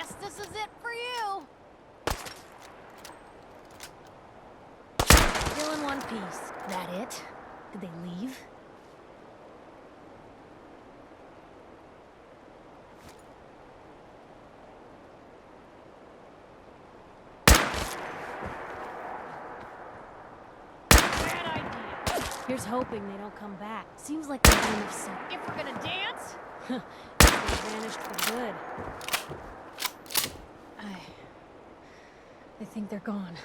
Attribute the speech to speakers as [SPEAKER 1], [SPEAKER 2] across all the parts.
[SPEAKER 1] Guess this is it for you. Still in one piece. That it? Did they leave? Bad idea. Here's hoping they don't come back. Seems like they're kind of sick. If we're gonna dance? They vanished for good. I think they're gone.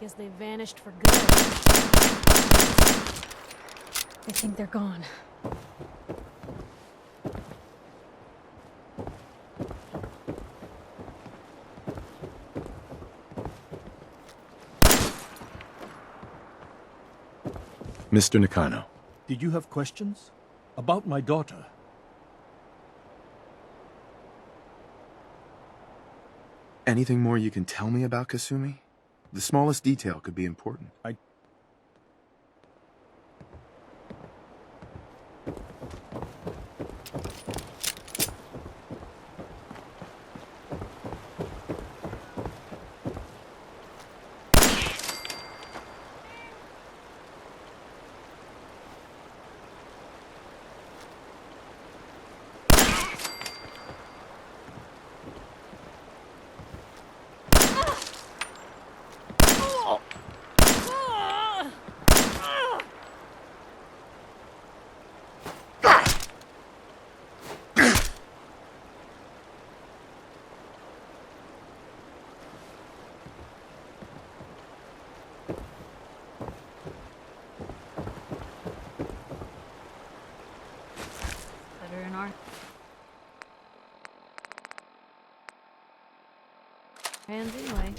[SPEAKER 1] Guess they vanished for good. I think they're gone.
[SPEAKER 2] Mr. Nakano.
[SPEAKER 3] Did you have questions? About my daughter?
[SPEAKER 2] Anything more you can tell me about Kasumi? The smallest detail could be important.
[SPEAKER 1] Hands anyway.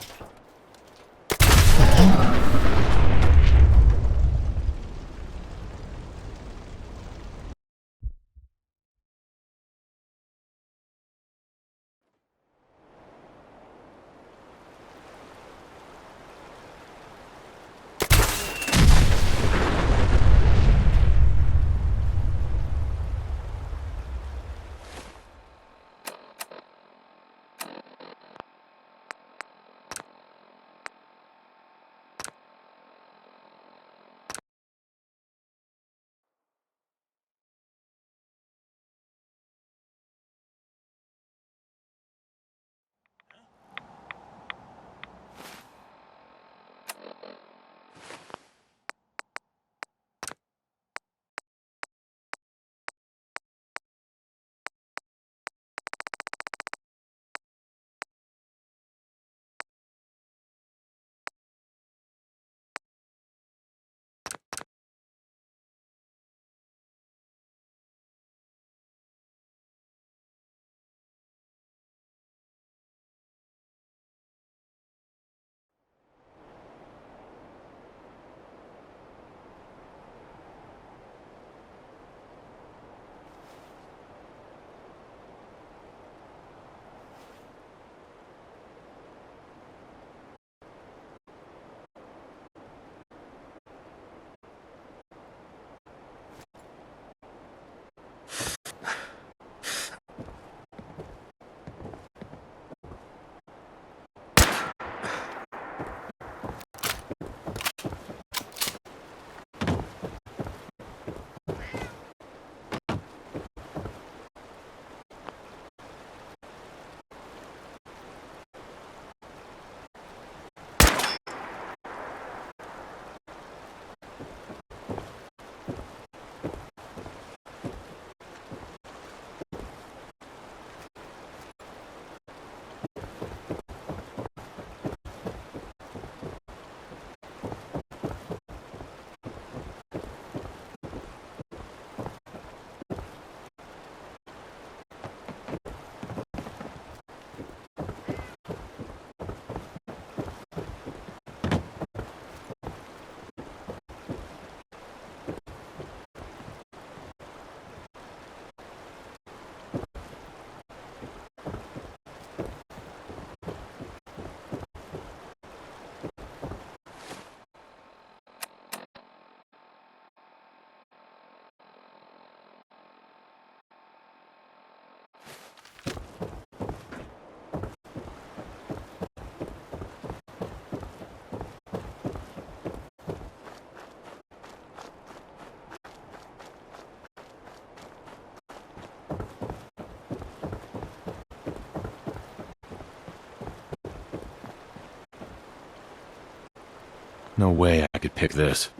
[SPEAKER 2] No way I could pick this.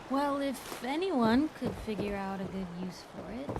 [SPEAKER 1] Well, if anyone could figure out a good use for it.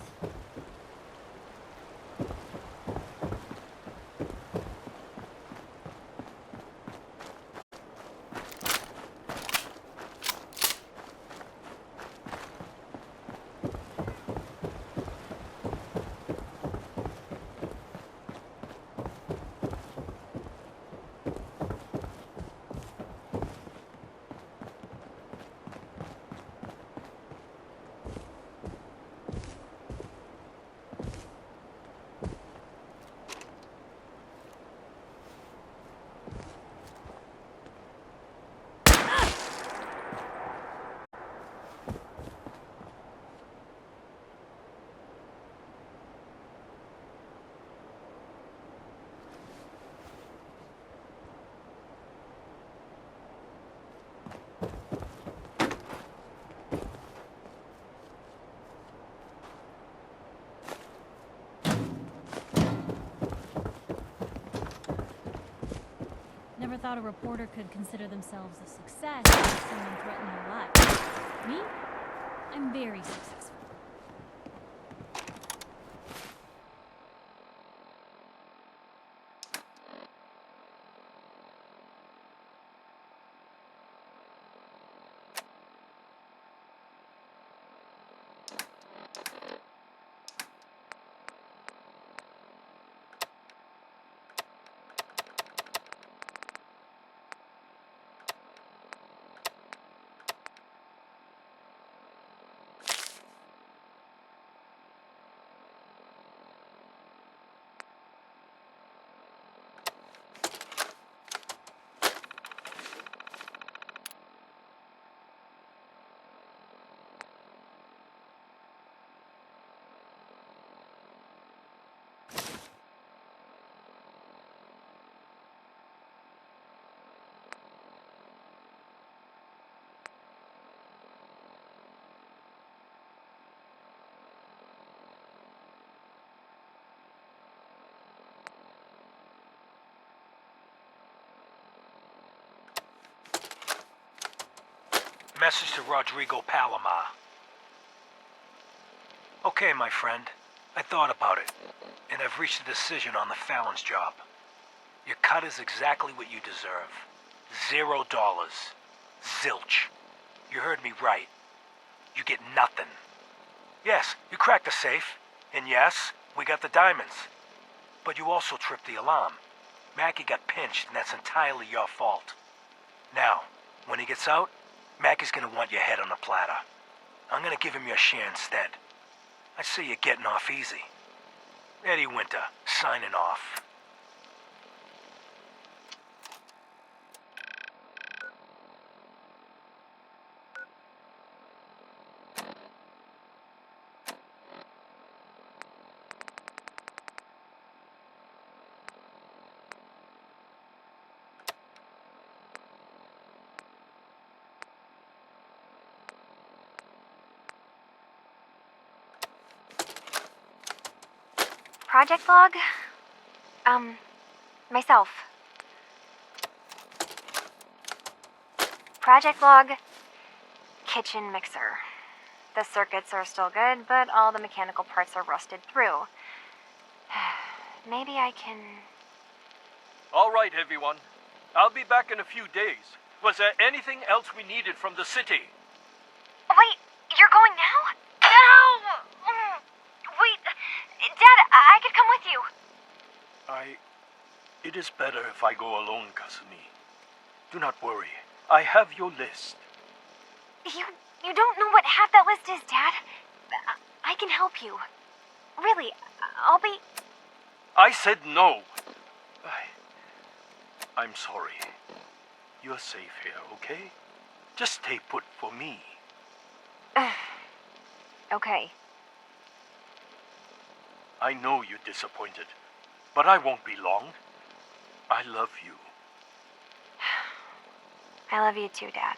[SPEAKER 1] Never thought a reporter could consider themselves a success if someone threatened their life. Me? I'm very successful.
[SPEAKER 4] Message to Rodrigo Palomar. Okay, my friend. I thought about it, and I've reached a decision on the Fallon's job. Your cut is exactly what you deserve. $0. Zilch. You heard me right. You get nothing. Yes, you cracked the safe, and yes, we got the diamonds. But you also tripped the alarm. Mackie got pinched, and that's entirely your fault. Now, when he gets out, Mackie's gonna want your head on a platter. I'm gonna give him your share instead. I see you're getting off easy. Eddie Winter, signing off.
[SPEAKER 5] Project log? Myself. Project log, kitchen mixer. The circuits are still good, but all the mechanical parts are rusted through. Maybe I can...
[SPEAKER 3] All right, everyone. I'll be back in a few days. Was there anything else we needed from the city?
[SPEAKER 5] Wait, you're going now? No! Wait, Dad, I could come with you.
[SPEAKER 3] It is better if I go alone, Kasumi. Do not worry. I have your list.
[SPEAKER 5] You don't know what half that list is, Dad. I can help you. Really, I'll be...
[SPEAKER 3] I said no. I'm sorry. You're safe here, okay? Just stay put for me.
[SPEAKER 5] Okay.
[SPEAKER 3] I know you're disappointed, but I won't be long. I love you.
[SPEAKER 5] I love you too, Dad.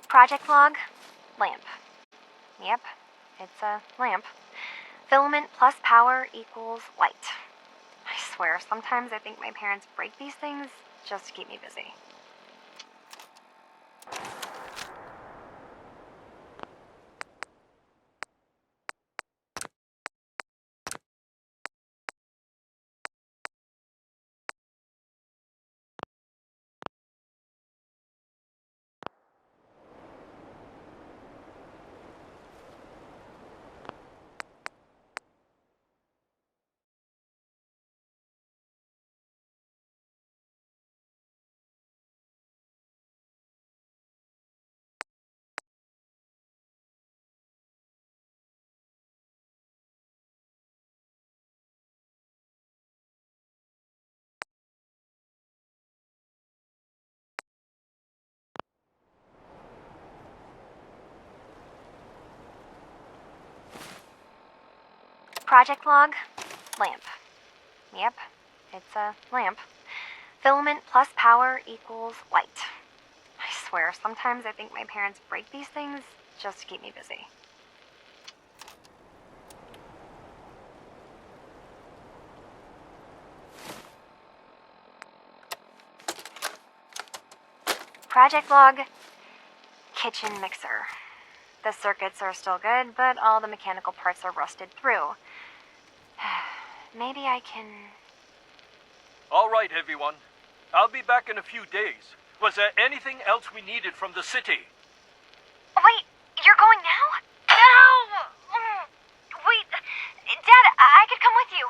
[SPEAKER 5] Project log, lamp. Yep, it's a lamp. Filament plus power equals light. I swear, sometimes I think my parents break these things just to keep me busy. Project log, lamp. Yep, it's a lamp. Filament plus power equals light. I swear, sometimes I think my parents break these things just to keep me busy. Project log, kitchen mixer. The circuits are still good, but all the mechanical parts are rusted through. Maybe I can...
[SPEAKER 3] All right, everyone. I'll be back in a few days. Was there anything else we needed from the city?
[SPEAKER 5] Wait, you're going now? No! Wait, Dad, I could come with you.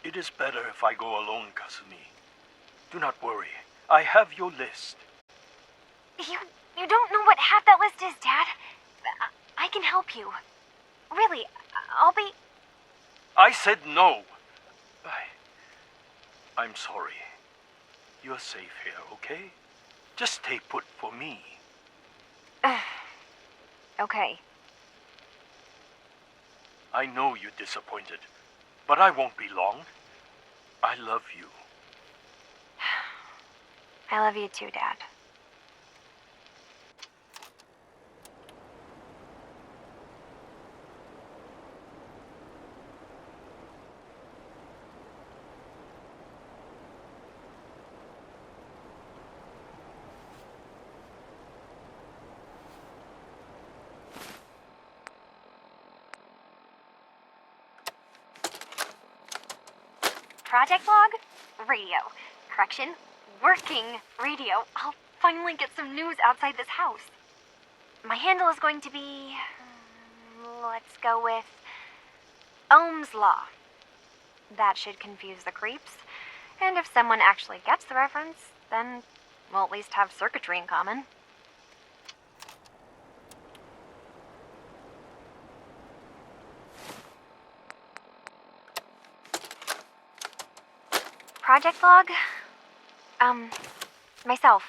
[SPEAKER 3] It is better if I go alone, Kasumi. Do not worry. I have your list.
[SPEAKER 5] You don't know what half that list is, Dad. I can help you. Really, I'll be...
[SPEAKER 3] I said no. I'm sorry. You're safe here, okay? Just stay put for me.
[SPEAKER 5] Okay.
[SPEAKER 3] I know you're disappointed, but I won't be long. I love you.
[SPEAKER 5] I love you too, Dad. Project log? Radio. Correction, working radio. I'll finally get some news outside this house. My handle is going to be... let's go with... Ohm's Law. That should confuse the creeps. And if someone actually gets the reference, then we'll at least have circuitry in common. Project log? Myself.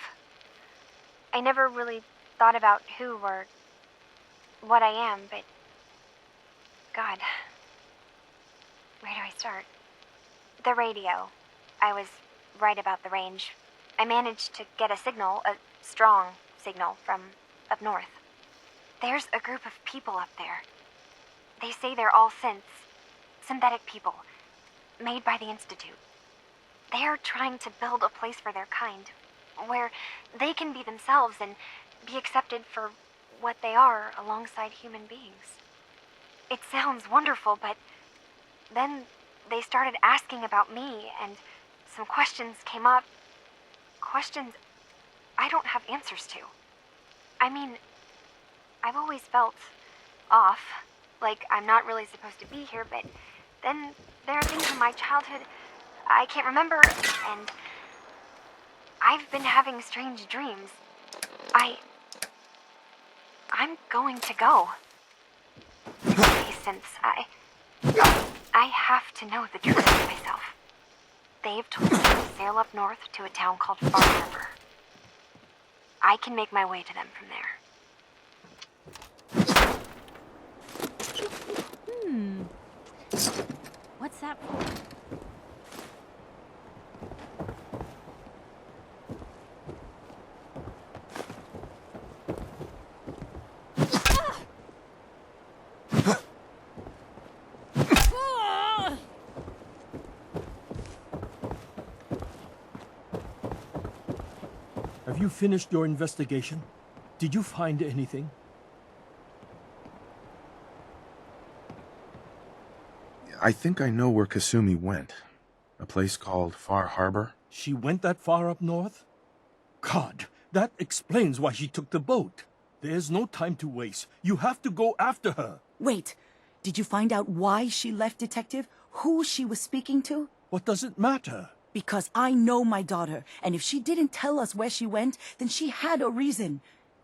[SPEAKER 5] I never really thought about who or what I am, but... God. Where do I start? The radio. I was right about the range. I managed to get a signal, a strong signal, from up north. There's a group of people up there. They say they're all synths, synthetic people, made by the Institute. They are trying to build a place for their kind, where they can be themselves and be accepted for what they are alongside human beings. It sounds wonderful, but then they started asking about me, and some questions came up. Questions I don't have answers to. I mean, I've always felt off, like I'm not really supposed to be here, but then there are things in my childhood I can't remember, and I've been having strange dreams. I'm going to go. Since I have to know the truth of myself. They've told me to sail up north to a town called Far Harbor. I can make my way to them from there.
[SPEAKER 1] What's that for?
[SPEAKER 3] Have you finished your investigation? Did you find anything?
[SPEAKER 2] I think I know where Kasumi went. A place called Far Harbor.
[SPEAKER 3] She went that far up north? God, that explains why she took the boat. There's no time to waste. You have to go after her.
[SPEAKER 6] Wait, did you find out why she left, Detective? Who she was speaking to?
[SPEAKER 3] What does it matter?
[SPEAKER 6] Because I know my daughter, and if she didn't tell us where she went, then she had a reason.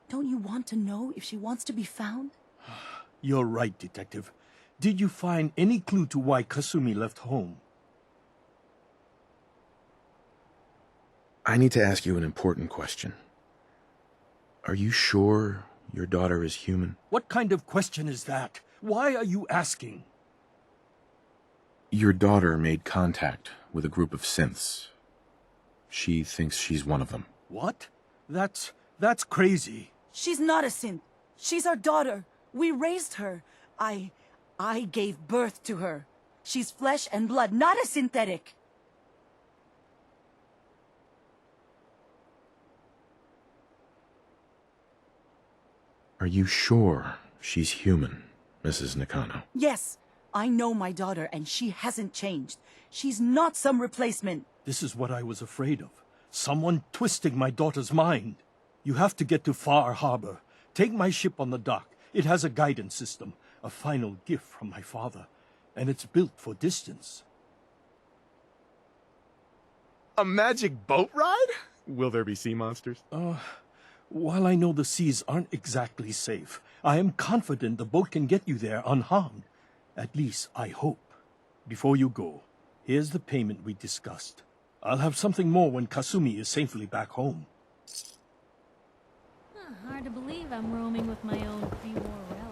[SPEAKER 6] Don't you want to know if she wants to be found?
[SPEAKER 3] You're right, Detective. Did you find any clue to why Kasumi left home?
[SPEAKER 2] I need to ask you an important question. Are you sure your daughter is human?
[SPEAKER 3] What kind of question is that? Why are you asking?
[SPEAKER 2] Your daughter made contact with a group of synths. She thinks she's one of them.
[SPEAKER 3] What? That's crazy.
[SPEAKER 6] She's not a synth. She's our daughter. We raised her. I gave birth to her. She's flesh and blood, not a synthetic.
[SPEAKER 2] Are you sure she's human, Mrs. Nakano?
[SPEAKER 6] Yes, I know my daughter, and she hasn't changed. She's not some replacement.
[SPEAKER 3] This is what I was afraid of. Someone twisting my daughter's mind. You have to get to Far Harbor. Take my ship on the dock. It has a guidance system, a final gift from my father, and it's built for distance.
[SPEAKER 2] A magic boat ride? Will there be sea monsters?
[SPEAKER 3] While I know the seas aren't exactly safe, I am confident the boat can get you there unharmed. At least, I hope. Before you go, here's the payment we discussed. I'll have something more when Kasumi is safely back home.
[SPEAKER 1] Hard to believe I'm roaming with my own pre-war relic.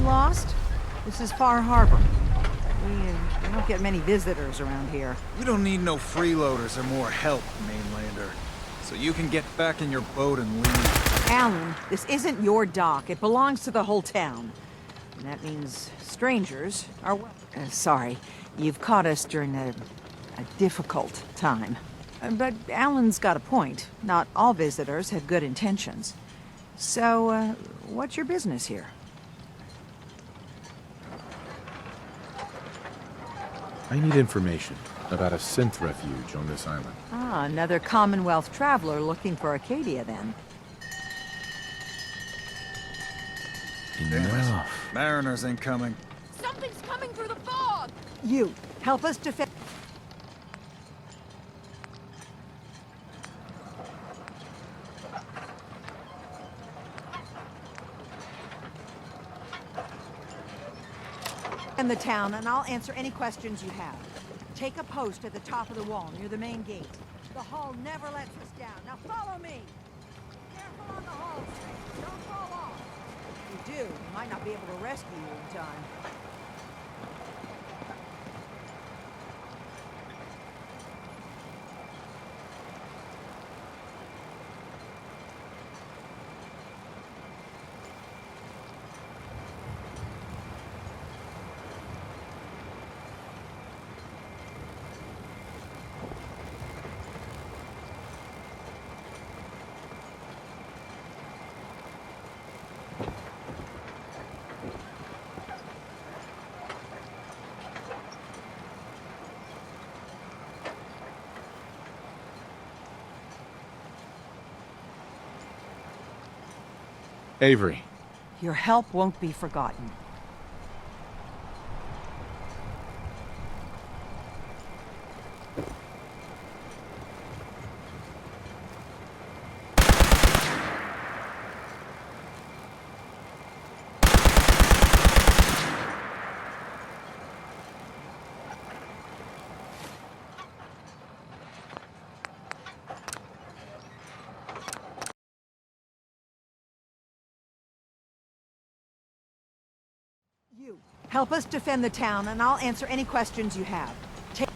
[SPEAKER 7] lost? This is Far Harbor. We don't get many visitors around here.
[SPEAKER 8] We don't need no freeloaders or more help, mainlander. So you can get back in your boat and leave.
[SPEAKER 7] Alan, this isn't your dock. It belongs to the whole town. And that means strangers are... sorry, you've caught us during a difficult time. But Alan's got a point. Not all visitors have good intentions. So, what's your business here?
[SPEAKER 2] I need information about a synth refuge on this island.
[SPEAKER 7] Ah, another Commonwealth traveler looking for Acadia, then.
[SPEAKER 2] Enough.
[SPEAKER 8] Mariners incoming.
[SPEAKER 1] Something's coming through the fog!
[SPEAKER 7] You, help us defend... in the town, and I'll answer any questions you have. Take a post at the top of the wall near the main gate. The hall never lets us down. Now follow me! Careful on the hall, stranger. Don't fall off. If you do, we might not be able to rescue you in time.
[SPEAKER 2] Avery.
[SPEAKER 7] Your help won't be forgotten. You, help us defend the town, and I'll answer any questions you have. Take...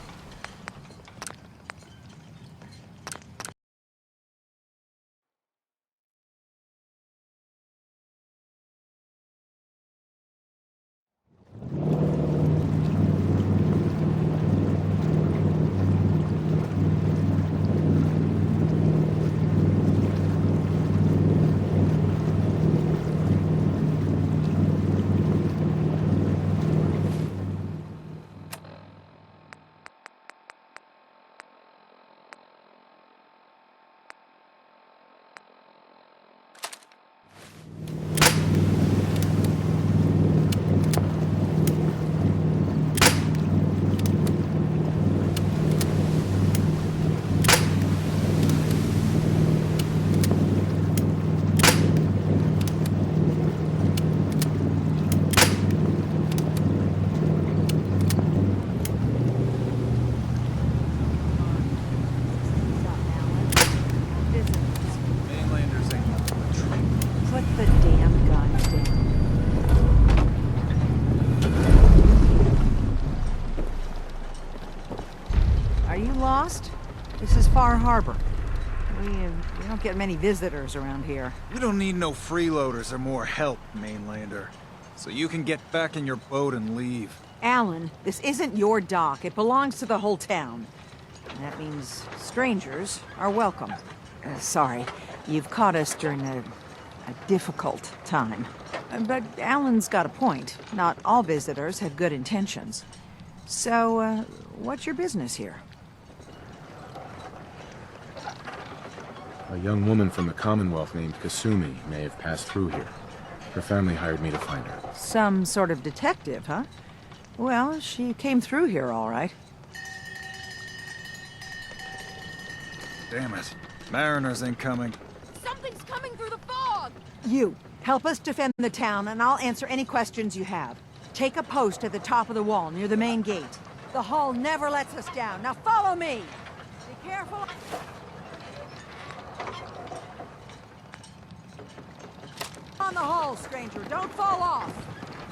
[SPEAKER 8] Mainlanders ain't nothing but trouble.
[SPEAKER 7] Put the damn guns down. Are you lost? This is Far Harbor. We don't get many visitors around here.
[SPEAKER 8] We don't need no freeloaders or more help, mainlander. So you can get back in your boat and leave.
[SPEAKER 7] Alan, this isn't your dock. It belongs to the whole town. And that means strangers are welcome. Sorry, you've caught us during a difficult time. But Alan's got a point. Not all visitors have good intentions. So, what's your business here?
[SPEAKER 2] A young woman from the Commonwealth named Kasumi may have passed through here. Her family hired me to find her.
[SPEAKER 7] Some sort of detective, huh? Well, she came through here all right.
[SPEAKER 8] Damn it. Mariners incoming.
[SPEAKER 1] Something's coming through the fog!
[SPEAKER 7] You, help us defend the town, and I'll answer any questions you have. Take a post at the top of the wall near the main gate. The hall never lets us down. Now follow me! Be careful! On the hall, stranger. Don't fall off!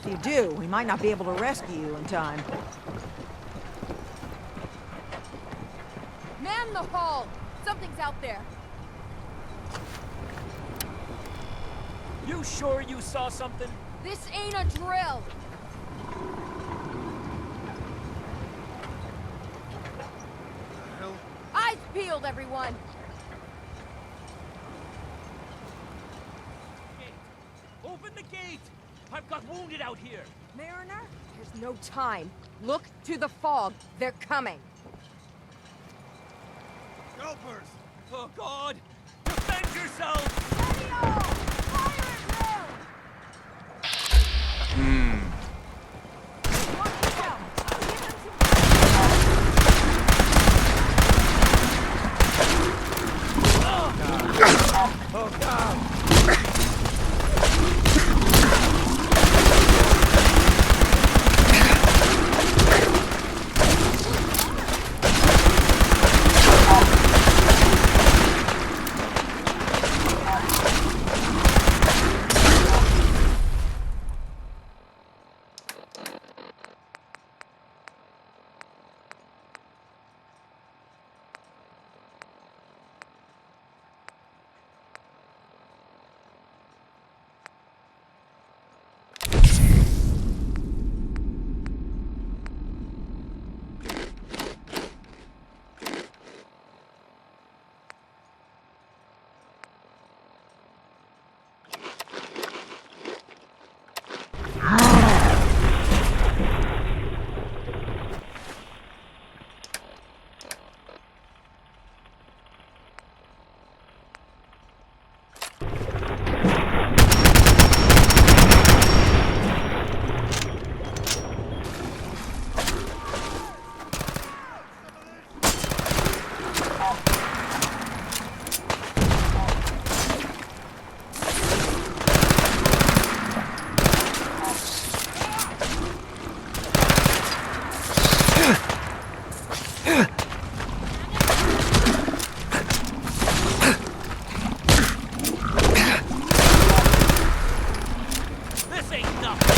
[SPEAKER 7] If you do, we might not be able to rescue you in time.
[SPEAKER 9] Man the hull! Something's out there.
[SPEAKER 10] You sure you saw something?
[SPEAKER 9] This ain't a drill!
[SPEAKER 8] Hell?
[SPEAKER 9] Eyes peeled, everyone!
[SPEAKER 10] Open the gate! I've got wounded out here!
[SPEAKER 9] Mariner, there's no time. Look to the fog. They're coming.
[SPEAKER 8] Scalpers!
[SPEAKER 10] Oh God! Defend yourselves!
[SPEAKER 8] Oh God!
[SPEAKER 10] This ain't nothing!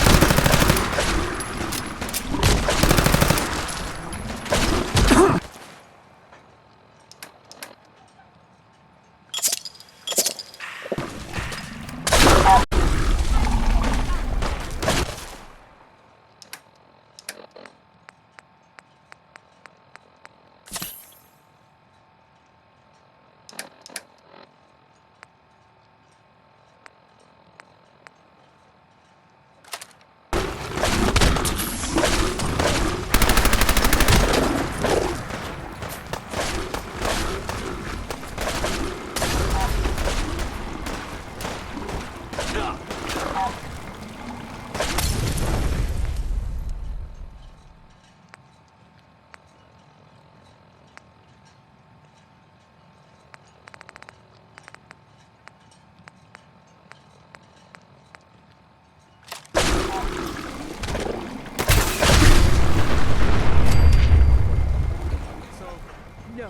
[SPEAKER 9] No.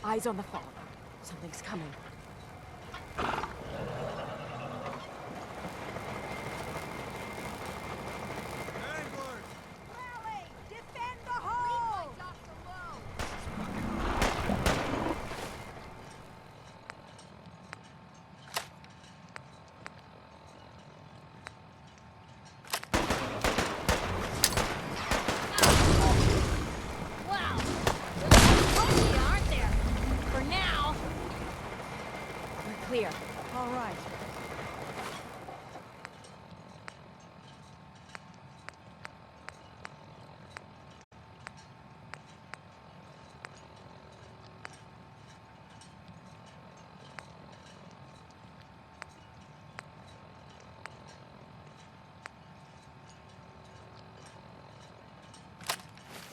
[SPEAKER 9] Eyes on the fog. Something's coming.
[SPEAKER 8] Anglers!
[SPEAKER 6] Rally! Defend the hull!
[SPEAKER 1] Wow! They're plenty, aren't there? For now.
[SPEAKER 9] We're clear.
[SPEAKER 6] All right.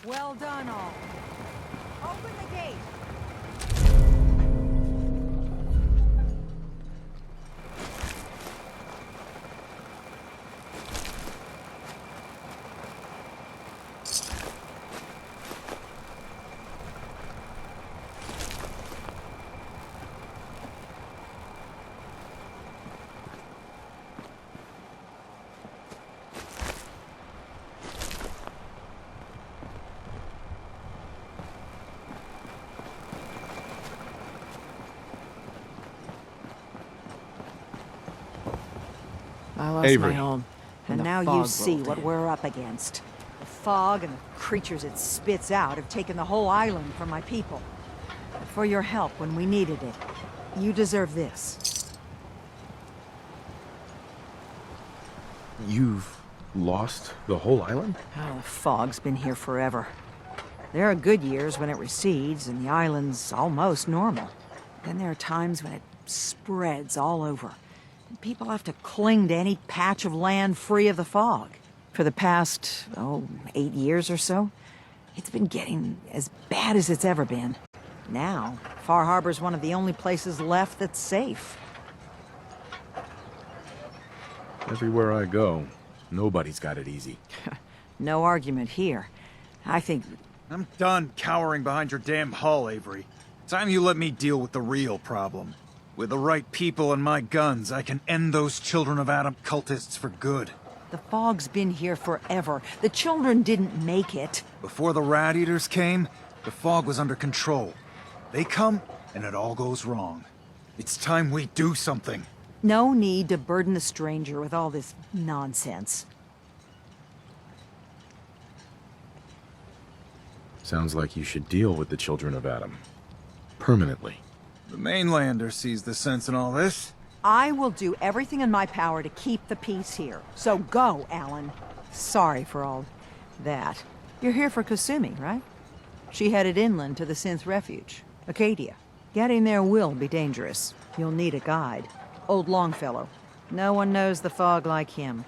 [SPEAKER 6] Well done, all. Open the gate.
[SPEAKER 7] lost
[SPEAKER 2] Avery.
[SPEAKER 7] my own. And
[SPEAKER 6] the
[SPEAKER 7] now you
[SPEAKER 6] fog
[SPEAKER 7] see
[SPEAKER 6] rolled
[SPEAKER 7] what
[SPEAKER 6] in.
[SPEAKER 7] we're up against. The fog and the creatures it spits out have taken the whole island from my people. For your help when we needed it, you deserve this.
[SPEAKER 2] You've lost the whole island?
[SPEAKER 7] Oh, the fog's been here forever. There are good years when it recedes and the island's almost normal. Then there are times when it spreads all over. And people have to cling to any patch of land free of the fog. For the past, 8 years or so, it's been getting as bad as it's ever been. Now, Far Harbor's one of the only places left that's safe.
[SPEAKER 2] Everywhere I go, nobody's got it easy.
[SPEAKER 7] No argument here. I think...
[SPEAKER 8] I'm done cowering behind your damn hull, Avery. Time you let me deal with the real problem. With the right people and my guns, I can end those Children of Adam cultists for good.
[SPEAKER 7] The fog's been here forever. The children didn't make it.
[SPEAKER 8] Before the Rat Eaters came, the fog was under control. They come, and it all goes wrong. It's time we do something.
[SPEAKER 7] No need to burden the stranger with all this nonsense.
[SPEAKER 2] Sounds like you should deal with the Children of Adam. Permanently.
[SPEAKER 8] The mainlander sees the sense in all this.
[SPEAKER 7] I will do everything in my power to keep the peace here. So go, Alan. Sorry for all that. You're here for Kasumi, right? She headed inland to the Synth Refuge, Acadia. Getting there will be dangerous. You'll need a guide. Old Longfellow. No one knows the fog like him.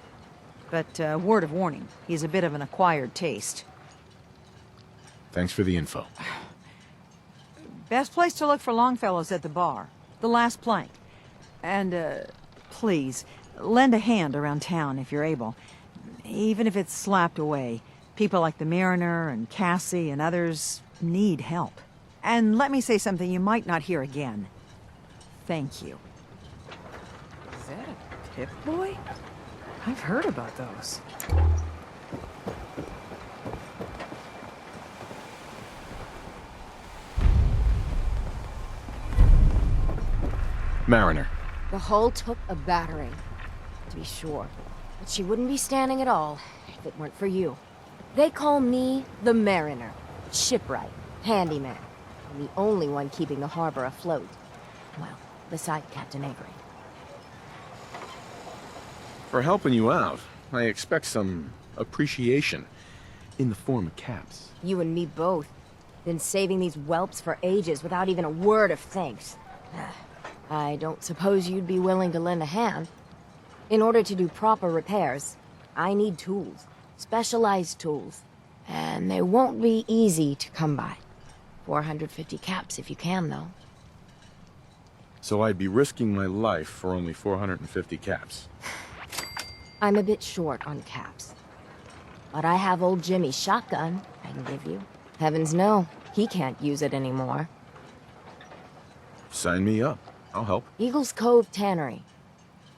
[SPEAKER 7] But word of warning, he's a bit of an acquired taste.
[SPEAKER 2] Thanks for the info.
[SPEAKER 7] Best place to look for Longfellow's at the bar. The last plank. And, please, lend a hand around town if you're able. Even if it's slapped away. People like the Mariner and Cassie and others need help. And let me say something you might not hear again. Thank you.
[SPEAKER 9] Is that a Pip-Boy? I've heard about those.
[SPEAKER 2] Mariner.
[SPEAKER 1] The hull took a battering, to be sure. But she wouldn't be standing at all if it weren't for you. They call me the Mariner. Shipwright. Handyman. I'm the only one keeping the harbor afloat. Well, beside Captain Avery.
[SPEAKER 2] For helping you out, I expect some appreciation in the form of caps.
[SPEAKER 1] You and me both. Been saving these whelps for ages without even a word of thanks. I don't suppose you'd be willing to lend a hand. In order to do proper repairs, I need tools. Specialized tools. And they won't be easy to come by. 450 caps if you can, though.
[SPEAKER 2] So I'd be risking my life for only 450 caps.
[SPEAKER 1] I'm a bit short on caps. But I have old Jimmy's shotgun I can give you. Heavens no, he can't use it anymore.
[SPEAKER 2] Sign me up. I'll help.
[SPEAKER 1] Eagle's Cove Tannery.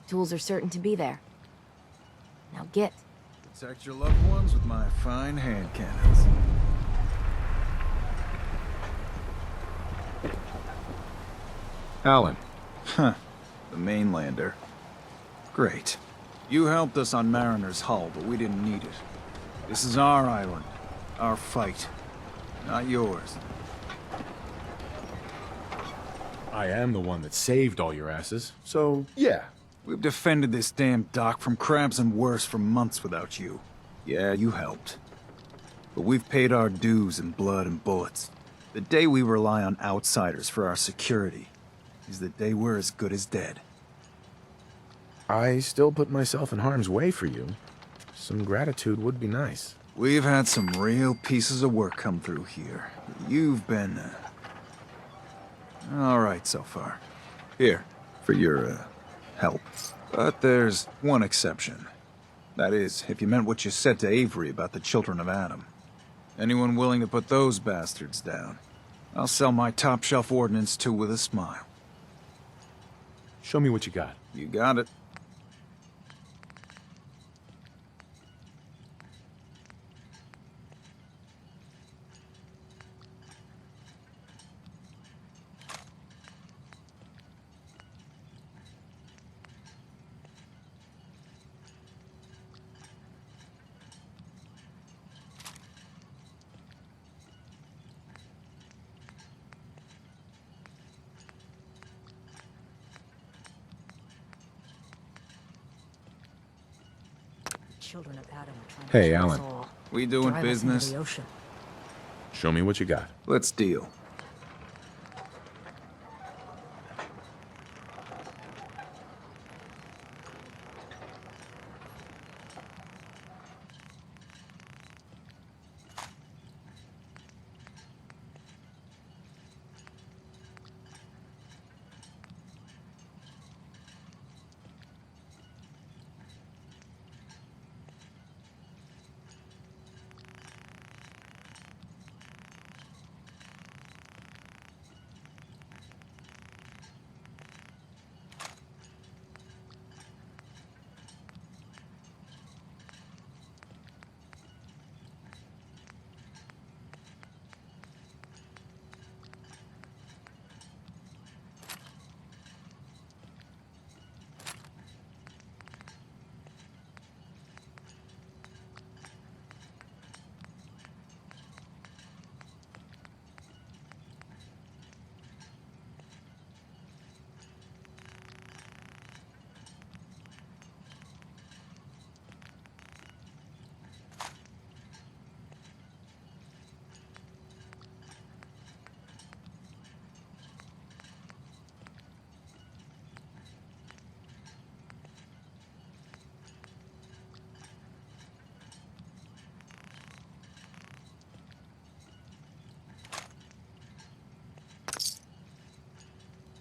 [SPEAKER 1] Tools are certain to be there. Now get.
[SPEAKER 8] Protect your loved ones with my fine hand cannons.
[SPEAKER 2] Alan.
[SPEAKER 8] Huh. The mainlander. Great. You helped us on Mariner's hull, but we didn't need it. This is our island. Our fight. Not yours.
[SPEAKER 2] I am the one that saved all your asses, so yeah.
[SPEAKER 8] We've defended this damn dock from crabs and worse for months without you. Yeah, you helped. But we've paid our dues in blood and bullets. The day we rely on outsiders for our security is the day we're as good as dead.
[SPEAKER 2] I still put myself in harm's way for you. Some gratitude would be nice.
[SPEAKER 8] We've had some real pieces of work come through here. You've been, all right so far. Here, for your, help. But there's one exception. That is, if you meant what you said to Avery about the Children of Adam. Anyone willing to put those bastards down? I'll sell my top-shelf ordnance to with a smile.
[SPEAKER 2] Show me what you got.
[SPEAKER 8] You got it.
[SPEAKER 9] children of Adam are trying to
[SPEAKER 2] Hey,
[SPEAKER 9] kill us
[SPEAKER 2] Alan.
[SPEAKER 9] all.
[SPEAKER 8] We doing
[SPEAKER 9] Drive us into
[SPEAKER 8] business?
[SPEAKER 9] the ocean.
[SPEAKER 2] Show me what you got.
[SPEAKER 8] Let's deal.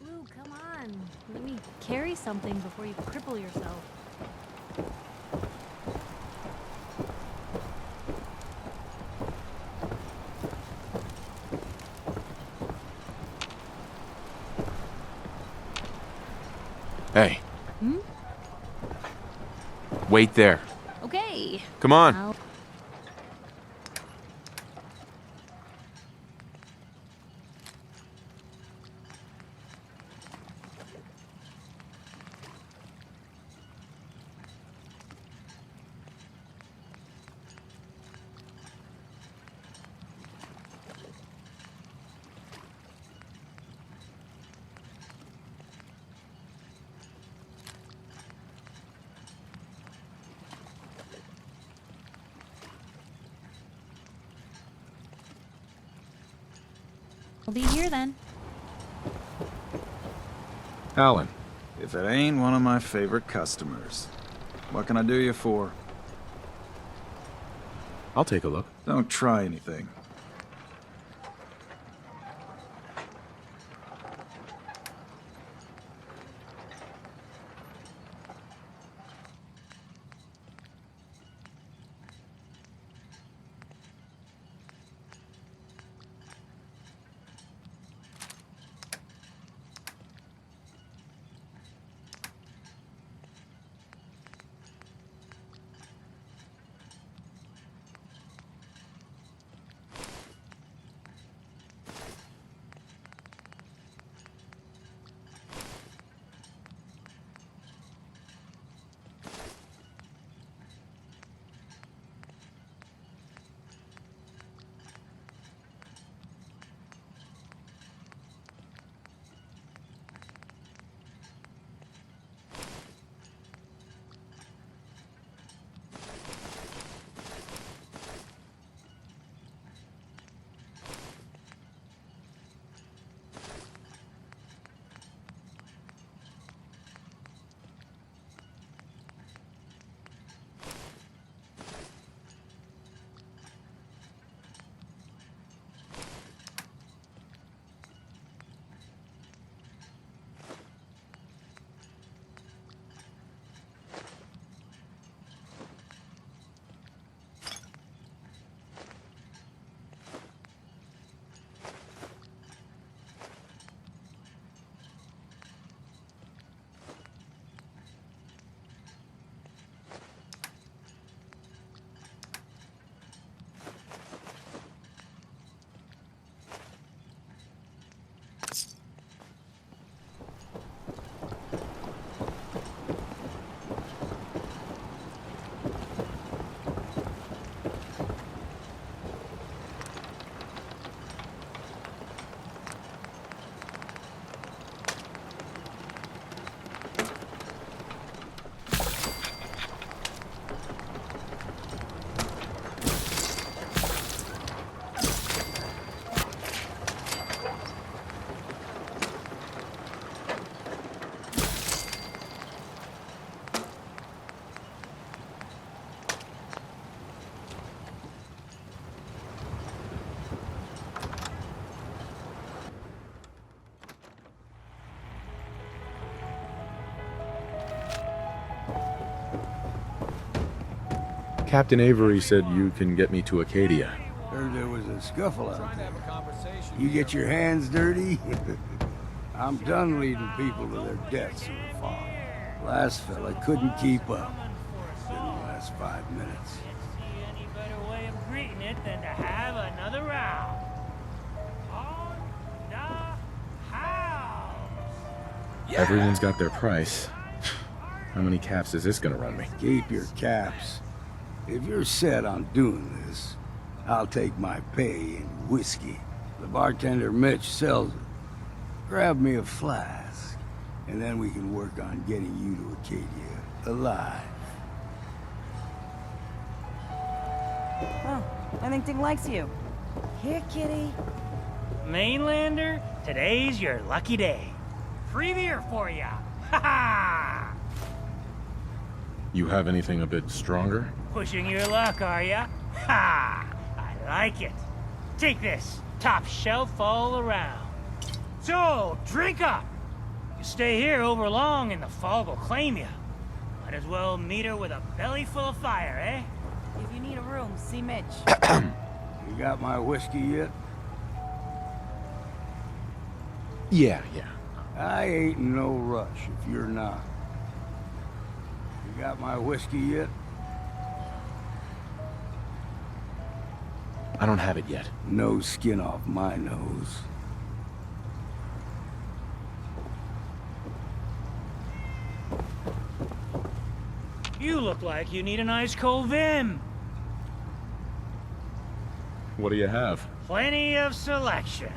[SPEAKER 11] Lou, come on. Let me carry something before you cripple yourself.
[SPEAKER 2] Hey.
[SPEAKER 11] Hmm?
[SPEAKER 2] Wait there.
[SPEAKER 11] Okay.
[SPEAKER 2] Come on.
[SPEAKER 11] I'll... I'll be here then.
[SPEAKER 2] Alan.
[SPEAKER 8] If it ain't one of my favorite customers. What can I do you for?
[SPEAKER 2] I'll take a look.
[SPEAKER 8] Don't try anything.
[SPEAKER 2] Captain Avery said you can get me to Acadia.
[SPEAKER 12] Heard there was a scuffle out there. You get your hands dirty? I'm done leading people to their deaths so far. Last fella couldn't keep up. Didn't last 5 minutes.
[SPEAKER 10] See any better way of greeting it than to have another round. On the house.
[SPEAKER 2] Everyone's got their price. How many caps is this gonna run me?
[SPEAKER 12] Keep your caps. If you're set on doing this, I'll take my pay in whiskey. The bartender Mitch sells it. Grab me a flask, and then we can work on getting you to Acadia alive.
[SPEAKER 6] Oh, I think Ding likes you. Here, kitty.
[SPEAKER 10] Mainlander, today's your lucky day. Free beer for ya. Ha ha!
[SPEAKER 2] You have anything a bit stronger?
[SPEAKER 10] Pushing your luck, are ya? Ha! I like it. Take this. Top shelf all around. So, drink up. You stay here over long and the fog will claim you. Might as well meet her with a belly full of fire, eh?
[SPEAKER 6] If you need a room, see Mitch.
[SPEAKER 12] You got my whiskey yet?
[SPEAKER 2] Yeah.
[SPEAKER 12] I ain't in no rush if you're not. You got my whiskey yet?
[SPEAKER 2] I don't have it yet.
[SPEAKER 12] No skin off my nose.
[SPEAKER 10] You look like you need an ice cold Vim.
[SPEAKER 2] What do you have?
[SPEAKER 10] Plenty of selection.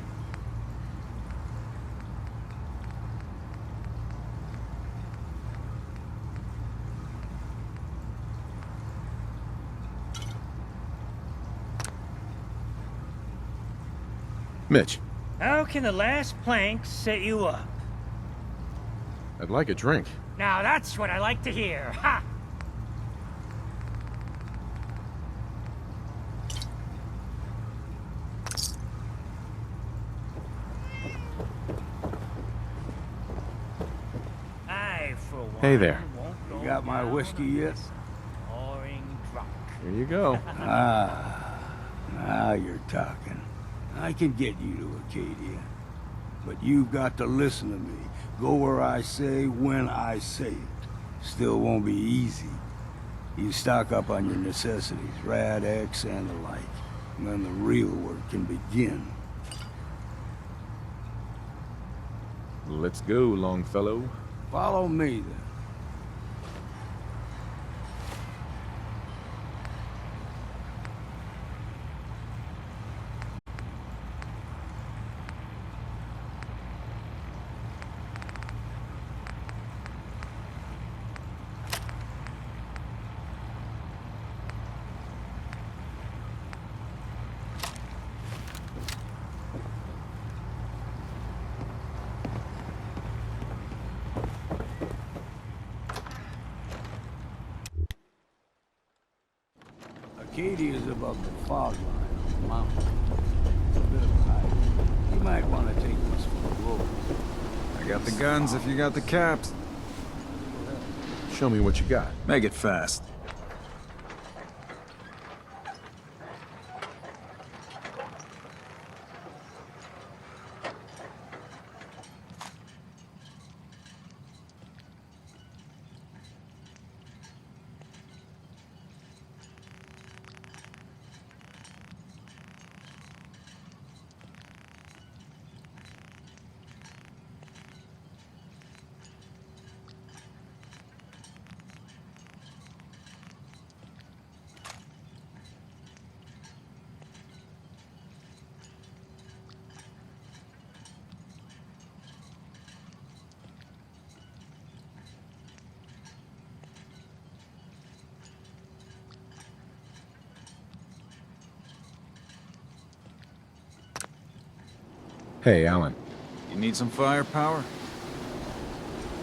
[SPEAKER 2] Mitch,
[SPEAKER 10] How can the last plank set you up?
[SPEAKER 2] I'd like a drink.
[SPEAKER 10] Now that's what I like to hear. Ha! I, for one,
[SPEAKER 2] Hey there.
[SPEAKER 10] won't go
[SPEAKER 12] You got my
[SPEAKER 10] down
[SPEAKER 12] whiskey
[SPEAKER 10] on
[SPEAKER 12] yet?
[SPEAKER 10] this Boring drunk.
[SPEAKER 2] Here you go.
[SPEAKER 12] Now you're talking. I can get you to Acadia. But you've got to listen to me. Go where I say, when I say it. Still won't be easy. You stock up on your necessities, Rad-X and the like. And then the real work can begin.
[SPEAKER 2] Let's go, Longfellow.
[SPEAKER 12] Follow me, then. Acadia's above the fog line on the mountain. It's a bit of a hike. You might want to take this for a roll.
[SPEAKER 8] I got the guns if you got the caps.
[SPEAKER 2] Show me what you got.
[SPEAKER 8] Make it fast.
[SPEAKER 2] Hey, Alan.
[SPEAKER 8] You need some firepower?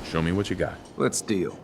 [SPEAKER 2] Show me what you got.
[SPEAKER 8] Let's deal.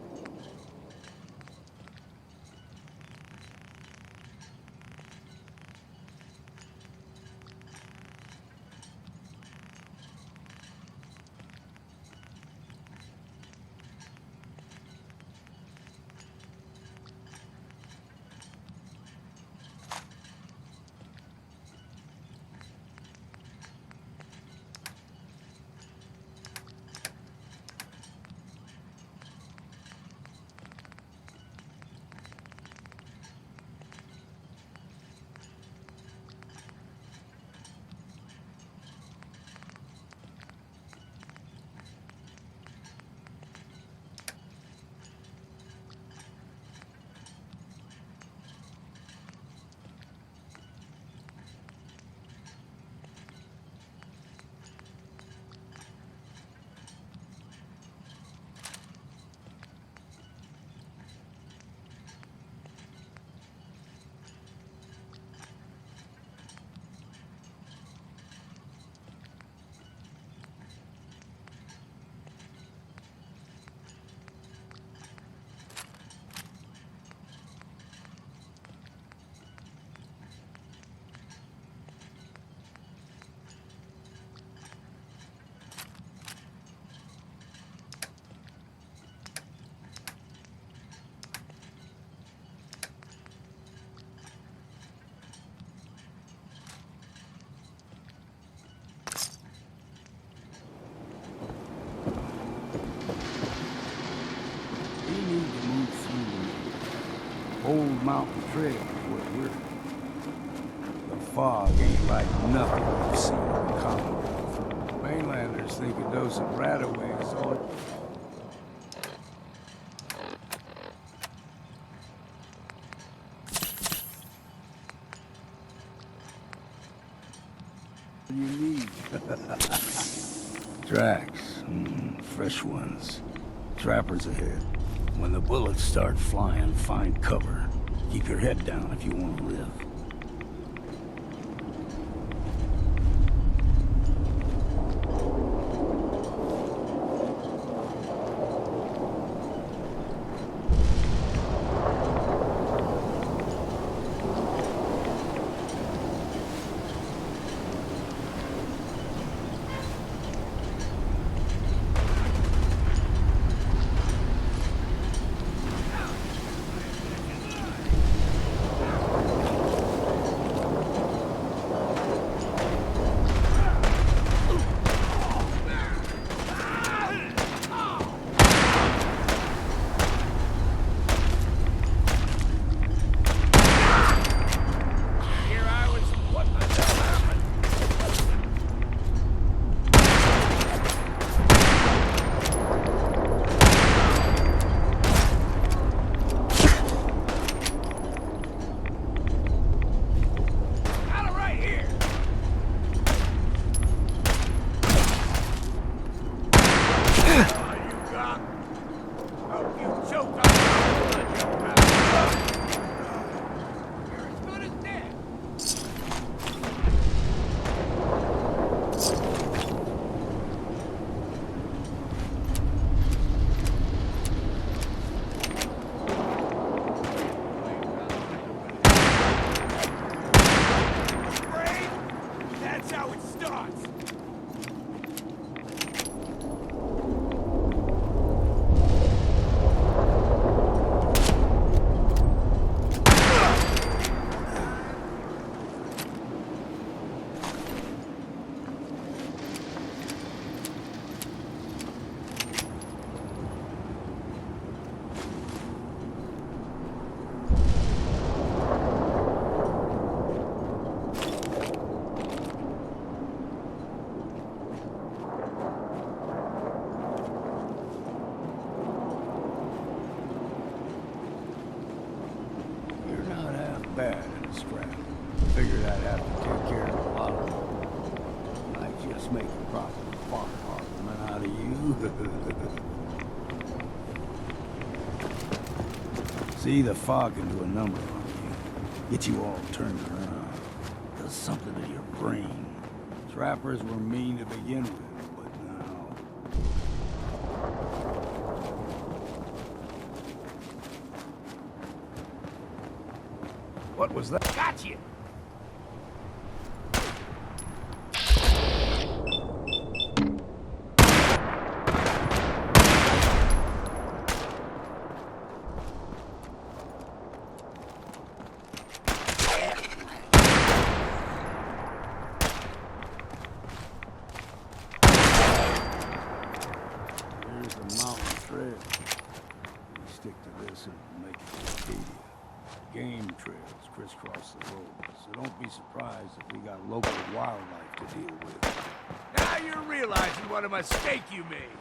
[SPEAKER 12] mountain trail is where we're at. The fog ain't like nothing we've seen in the Commonwealth. Mainlanders think a dose of Radaway is all you need. Tracks. Fresh ones. Trappers ahead. When the bullets start flying, find cover. Keep your head down if you want to live. Bad in a scrap. Figured I'd have to take care of a lot of them. I just make a proper fart argument out of you. See, the fog can do a number on you. Get you all turned around. Does something to your brain. Trappers were mean to begin with, but now... What was that?
[SPEAKER 10] Got you!
[SPEAKER 12] Here's the mountain trail. We stick to this and make it Acadia. Game trails crisscross the road, so don't be surprised if we got local wildlife to deal with.
[SPEAKER 13] Now you're realizing what a mistake you made.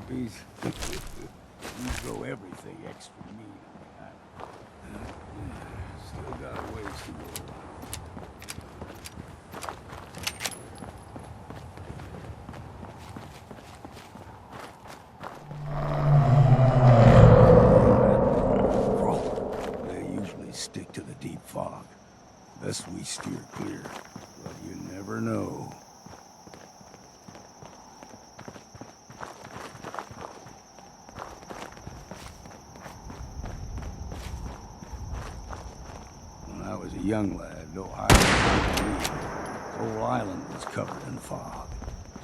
[SPEAKER 12] puppies. You throw everything extra mean on me. Still got a ways to go. They usually stick to the deep fog. Best we steer clear, but you never know. When I was a young lad, Ohio, the whole island was covered in fog.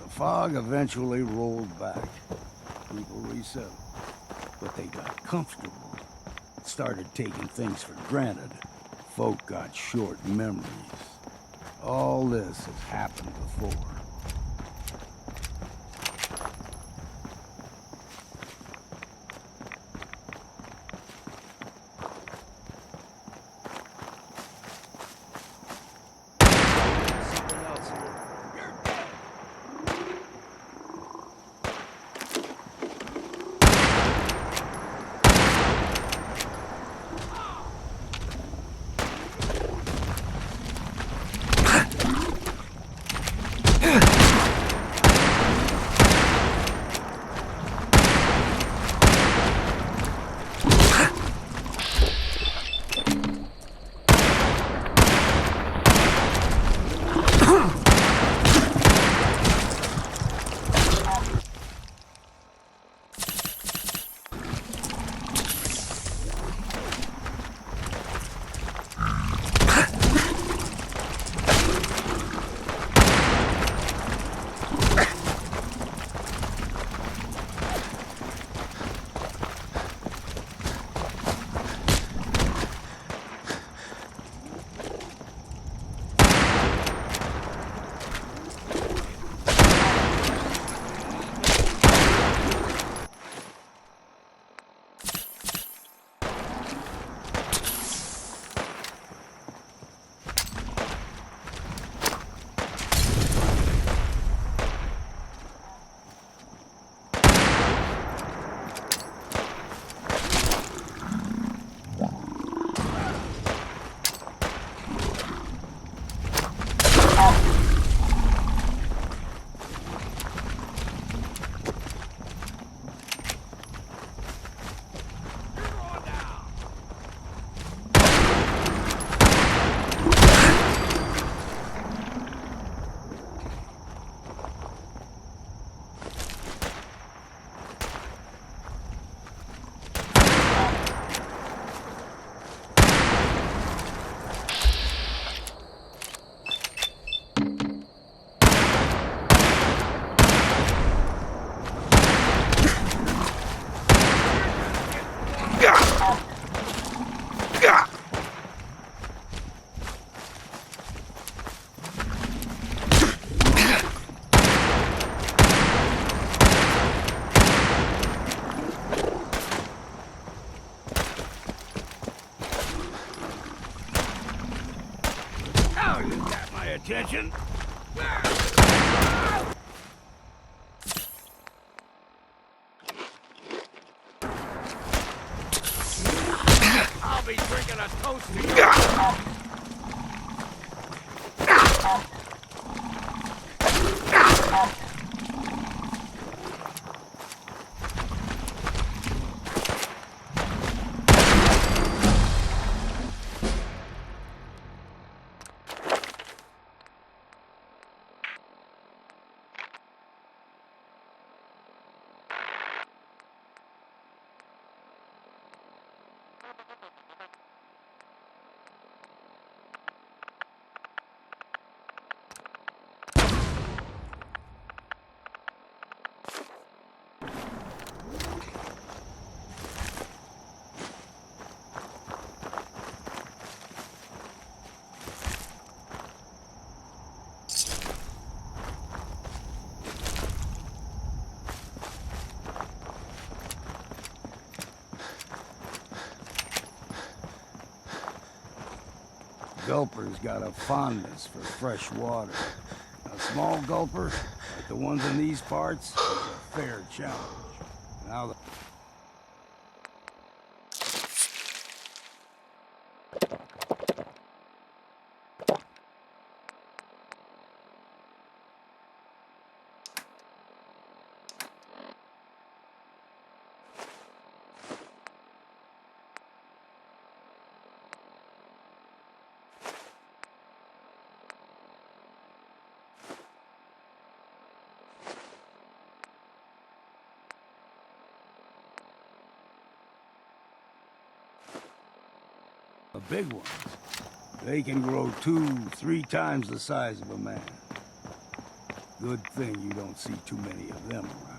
[SPEAKER 12] The fog eventually rolled back. People resettled, but they got comfortable. Started taking things for granted. Folk got short memories. All this has happened before. Attention.
[SPEAKER 13] I'll be drinking a toast to you.
[SPEAKER 12] Gulper's got a fondness for fresh water. A small gulper, like the ones in these parts, is a fair challenge. Now, the big ones, they can grow 2-3 times the size of a man. Good thing you don't see too many of them around.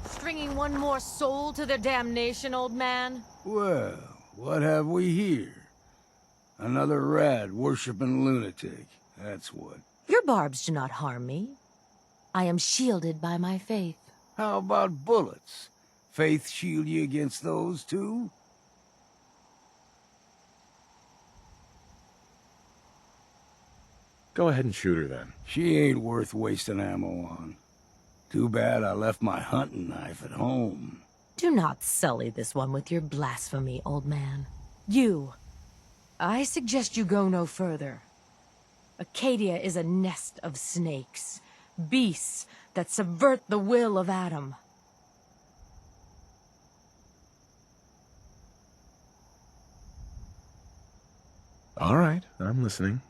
[SPEAKER 1] Stringing one more soul to their damnation, old man?
[SPEAKER 12] Well, what have we here? Another rad-worshipping lunatic, that's what.
[SPEAKER 1] Your barbs do not harm me. I am shielded by my faith.
[SPEAKER 12] How about bullets? Faith shield you against those, too?
[SPEAKER 2] Go ahead and shoot her then.
[SPEAKER 12] She ain't worth wasting ammo on. Too bad I left my hunting knife at home.
[SPEAKER 1] Do not sully this one with your blasphemy, old man. You. I suggest you go no further. Acadia is a nest of snakes. Beasts that subvert the will of Adam.
[SPEAKER 2] All right, I'm listening.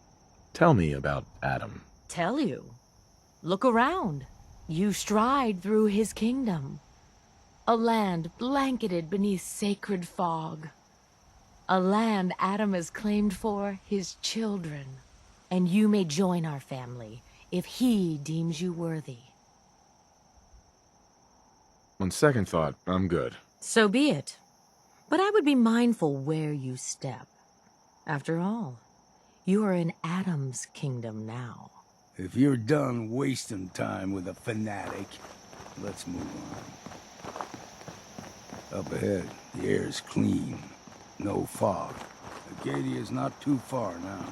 [SPEAKER 2] Tell me about Adam.
[SPEAKER 1] Tell you. Look around. You stride through his kingdom. A land blanketed beneath sacred fog. A land Adam has claimed for his children. And you may join our family if he deems you worthy.
[SPEAKER 2] On second thought, I'm good.
[SPEAKER 1] So be it. But I would be mindful where you step. After all, you are in Adam's kingdom now.
[SPEAKER 12] If you're done wasting time with a fanatic, let's move on. Up ahead, the air's clean. No fog. Acadia's not too far now.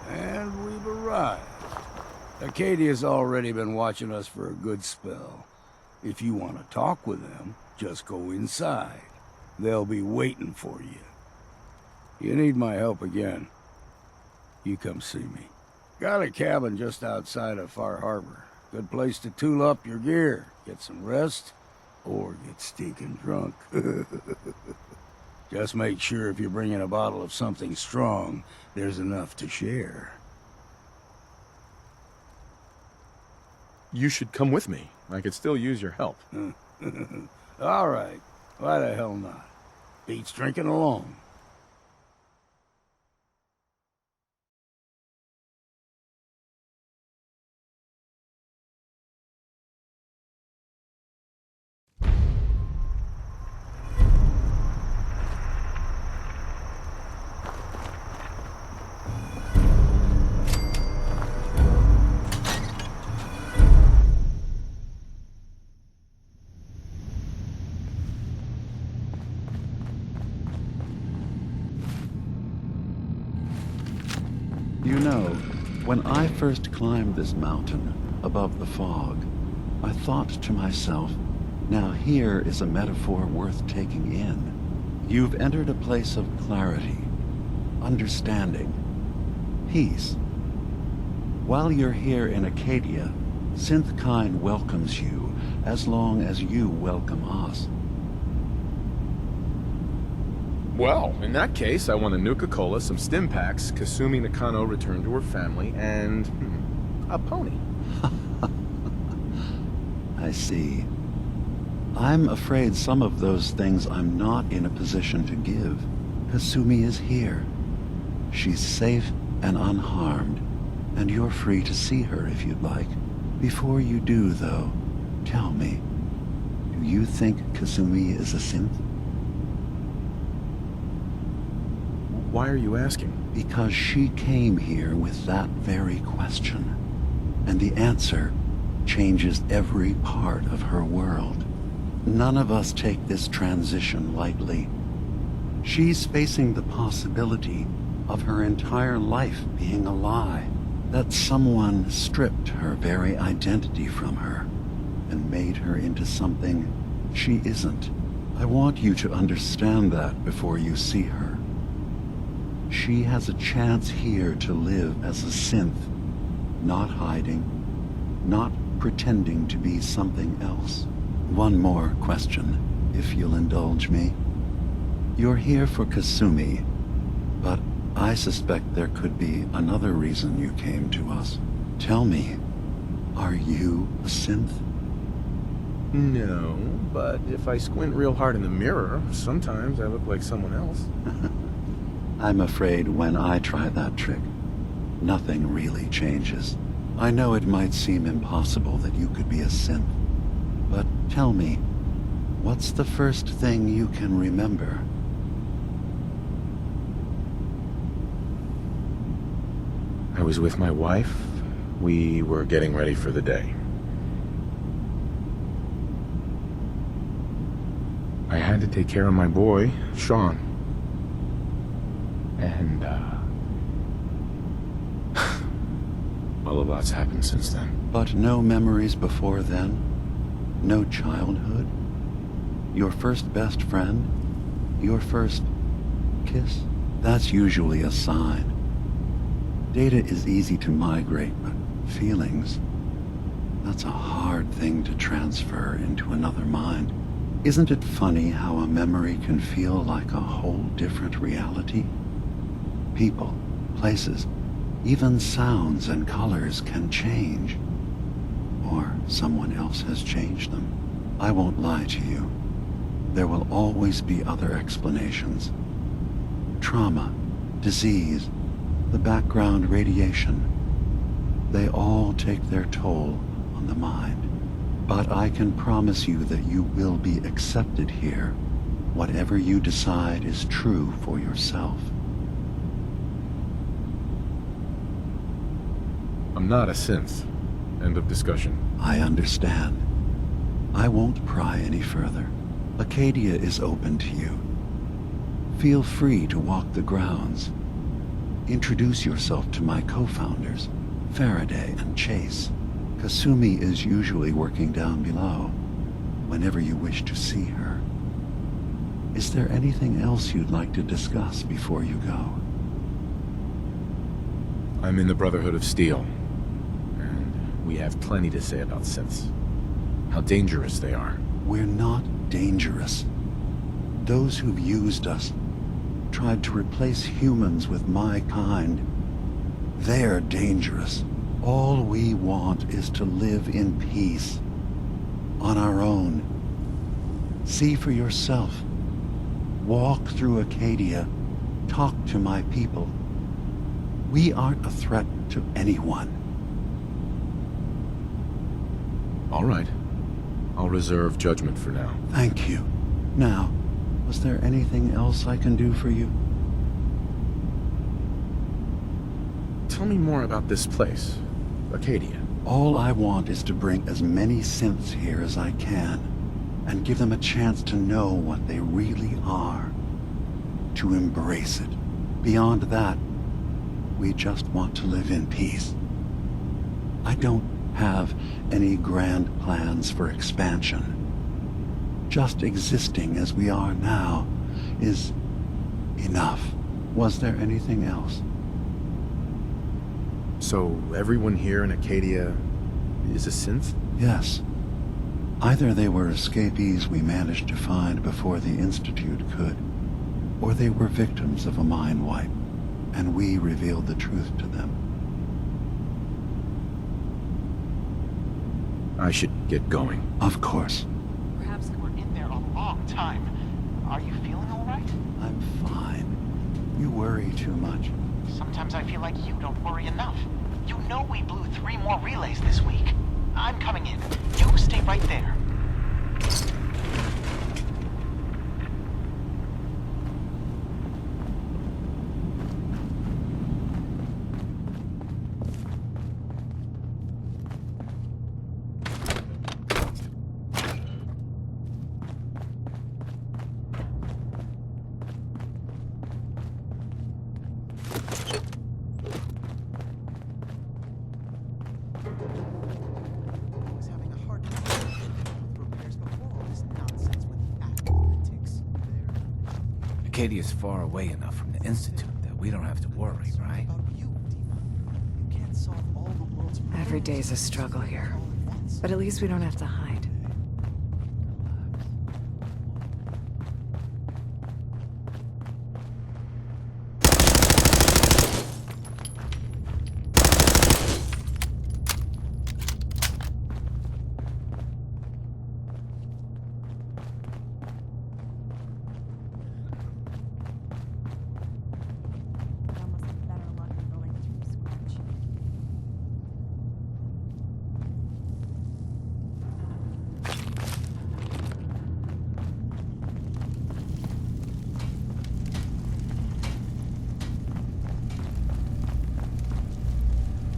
[SPEAKER 12] And we've arrived. Acadia's already been watching us for a good spell. If you want to talk with them, just go inside. They'll be waiting for you. You need my help again, you come see me. Got a cabin just outside of Far Harbor. Good place to tool up your gear, get some rest, or get stinking drunk. Just make sure if you're bringing a bottle of something strong, there's enough to share.
[SPEAKER 2] you should come with me. I could still use your help.
[SPEAKER 12] All right. Why the hell not? Beats drinking alone.
[SPEAKER 14] You know, when I first climbed this mountain above the fog, I thought to myself, now here is a metaphor worth taking in. You've entered a place of clarity, understanding, peace. While you're here in Acadia, Synthkind welcomes you as long as you welcome us.
[SPEAKER 2] Well, in that case, I want a Nuka-Cola, some stim packs, Kasumi Nakano returned to her family, and a pony.
[SPEAKER 14] I see. I'm afraid some of those things I'm not in a position to give. Kasumi is here. She's safe and unharmed, and you're free to see her if you'd like. Before you do, though, tell me, do you think Kasumi is a synth?
[SPEAKER 2] Why are you asking?
[SPEAKER 14] Because she came here with that very question, and the answer changes every part of her world. None of us take this transition lightly. She's facing the possibility of her entire life being a lie, that someone stripped her very identity from her and made her into something she isn't. I want you to understand that before you see her. She has a chance here to live as a synth, not hiding, not pretending to be something else. One more question, if you'll indulge me. You're here for Kasumi, but I suspect there could be another reason you came to us. Tell me, are you a synth?
[SPEAKER 2] No, but if I squint real hard in the mirror, sometimes I look like someone else.
[SPEAKER 14] I'm afraid when I try that trick, nothing really changes. I know it might seem impossible that you could be a synth, but tell me, what's the first thing you can remember?
[SPEAKER 2] I was with my wife. We were getting ready for the day. I had to take care of my boy, Sean. And, well, a lot's happened since then.
[SPEAKER 14] But no memories before then? No childhood? Your first best friend? Your first kiss? That's usually a sign. Data is easy to migrate, but feelings, that's a hard thing to transfer into another mind. Isn't it funny how a memory can feel like a whole different reality? People, places, even sounds and colors can change. Or someone else has changed them. I won't lie to you. There will always be other explanations. Trauma, disease, the background radiation. They all take their toll on the mind. But I can promise you that you will be accepted here, whatever you decide is true for yourself.
[SPEAKER 2] I'm not a synth. End of discussion.
[SPEAKER 14] I understand. I won't pry any further. Acadia is open to you. Feel free to walk the grounds. Introduce yourself to my co-founders, Faraday and Chase. Kasumi is usually working down below, whenever you wish to see her. Is there anything else you'd like to discuss before you go?
[SPEAKER 2] I'm in the Brotherhood of Steel, and we have plenty to say about synths. How dangerous they are.
[SPEAKER 14] We're not dangerous. Those who've used us, tried to replace humans with my kind, they're dangerous. All we want is to live in peace, on our own. See for yourself. Walk through Acadia. Talk to my people. We aren't a threat to anyone.
[SPEAKER 2] All right. I'll reserve judgment for now.
[SPEAKER 14] Thank you. Now, was there anything else I can do for you?
[SPEAKER 2] Tell me more about this place, Acadia.
[SPEAKER 14] All I want is to bring as many synths here as I can, and give them a chance to know what they really are. To embrace it. Beyond that, we just want to live in peace. I don't have any grand plans for expansion. Just existing as we are now is enough. Was there anything else?
[SPEAKER 2] So everyone here in Acadia is a synth?
[SPEAKER 14] Yes. Either they were escapees we managed to find before the Institute could, or they were victims of a mind wipe, and we revealed the truth to them.
[SPEAKER 2] I should get going.
[SPEAKER 14] Of course.
[SPEAKER 15] Perhaps they were in there a long time. Are you feeling all right?
[SPEAKER 14] I'm fine. You worry too much.
[SPEAKER 15] Sometimes I feel like you don't worry enough. You know we blew 3 more relays this week. I'm coming in. You stay right there.
[SPEAKER 16] Acadia's far away enough from the Institute that we don't have to worry, right?
[SPEAKER 9] Every day's a struggle here. But at least we don't have to hide.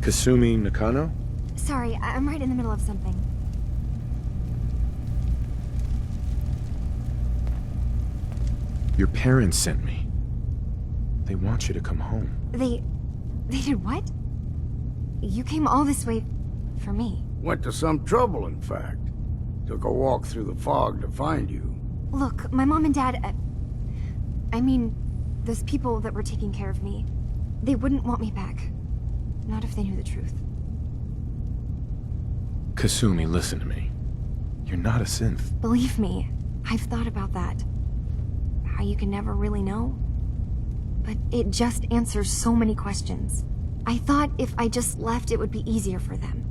[SPEAKER 2] Kasumi Nakano?
[SPEAKER 5] Sorry, I'm right in the middle of something.
[SPEAKER 2] Your parents sent me. They want you to come home.
[SPEAKER 5] They did what? You came all this way for me.
[SPEAKER 12] Went to some trouble, in fact. Took a walk through the fog to find you.
[SPEAKER 5] Look, my mom and dad... I mean, those people that were taking care of me, they wouldn't want me back. Not if they knew the truth.
[SPEAKER 2] Kasumi, listen to me. You're not a synth.
[SPEAKER 5] Believe me, I've thought about that. How you can never really know. But it just answers so many questions. I thought if I just left, it would be easier for them.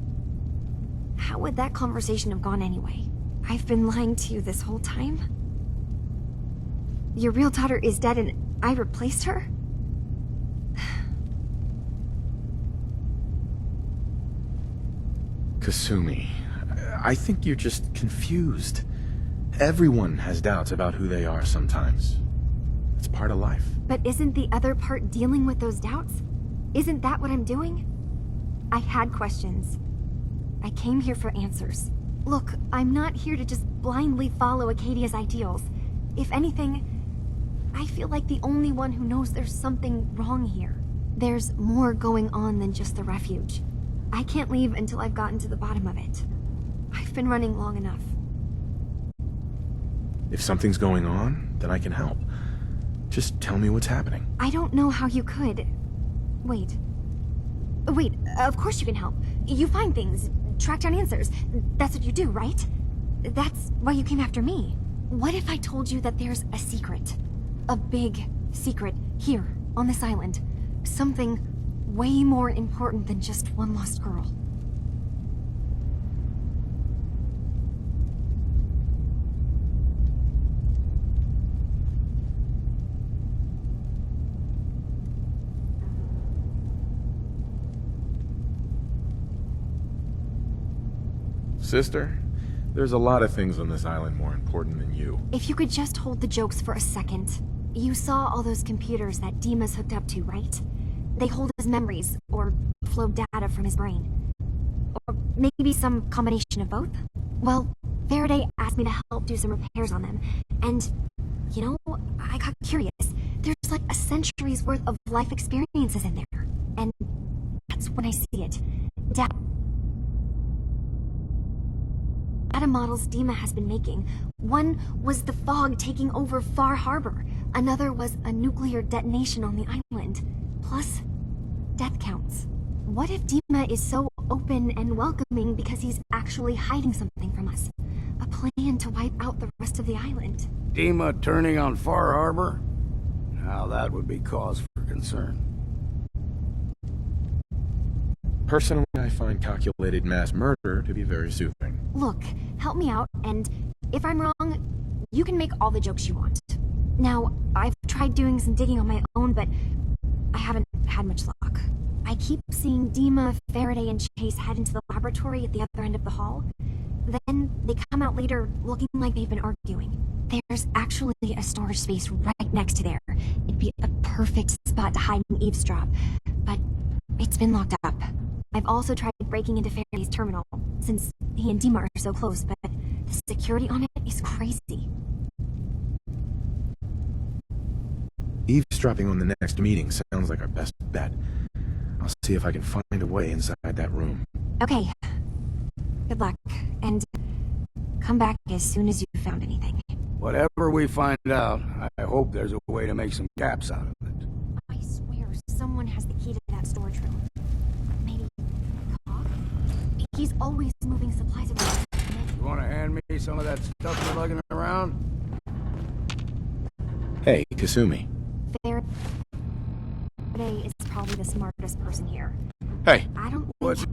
[SPEAKER 5] How would that conversation have gone anyway? I've been lying to you this whole time? Your real daughter is dead and I replaced her?
[SPEAKER 2] Kasumi, I think you're just confused. Everyone has doubts about who they are sometimes. It's part of life.
[SPEAKER 5] But isn't the other part dealing with those doubts? Isn't that what I'm doing? I had questions. I came here for answers. Look, I'm not here to just blindly follow Acadia's ideals. If anything, I feel like the only one who knows there's something wrong here. There's more going on than just the refuge. I can't leave until I've gotten to the bottom of it. I've been running long enough.
[SPEAKER 2] If something's going on, then I can help. Just tell me what's happening.
[SPEAKER 5] I don't know how you could. Wait, of course you can help. You find things, track down answers. That's what you do, right? That's why you came after me. What if I told you that there's a secret? A big secret here, on this island. Something way more important than just one lost girl.
[SPEAKER 2] Sister, there's a lot of things on this island more important than you.
[SPEAKER 5] If you could just hold the jokes for a second. You saw all those computers that Dima's hooked up to, right? They hold his memories, or flow data from his brain. Or maybe some combination of both? Well, Faraday asked me to help do some repairs on them, and, you know, I got curious. There's like a century's worth of life experiences in there, and that's when I see it. Data models Dima has been making. One was the fog taking over Far Harbor. Another was a nuclear detonation on the island. Plus, death counts. What if Dima is so open and welcoming because he's actually hiding something from us? A plan to wipe out the rest of the island.
[SPEAKER 12] Dima turning on Far Harbor? Now that would be cause for concern.
[SPEAKER 2] Personally, I find calculated mass murder to be very soothing.
[SPEAKER 5] Look, help me out, and if I'm wrong, you can make all the jokes you want. Now, I've tried doing some digging on my own, but I haven't had much luck. I keep seeing Dima, Faraday, and Chase head into the laboratory at the other end of the hall. Then they come out later looking like they've been arguing. There's actually a storage space right next to there. It'd be a perfect spot to hide and eavesdrop, but it's been locked up. I've also tried breaking into Faraday's terminal, since he and Dima are so close, but the security on it is crazy.
[SPEAKER 2] Eavesdropping on the next meeting sounds like our best bet. I'll see if I can find a way inside that room.
[SPEAKER 5] Okay. Good luck, and come back as soon as you've found anything.
[SPEAKER 12] Whatever we find out, I hope there's a way to make some caps out of it.
[SPEAKER 5] I swear, someone has the key to that storage room. Maybe Cobb? He's always moving supplies around.
[SPEAKER 12] You want to hand me some of that stuff you're lugging around?
[SPEAKER 2] Hey, Kasumi.
[SPEAKER 5] Faraday is probably the smartest person here.
[SPEAKER 2] Hey.
[SPEAKER 5] I don't
[SPEAKER 12] What's...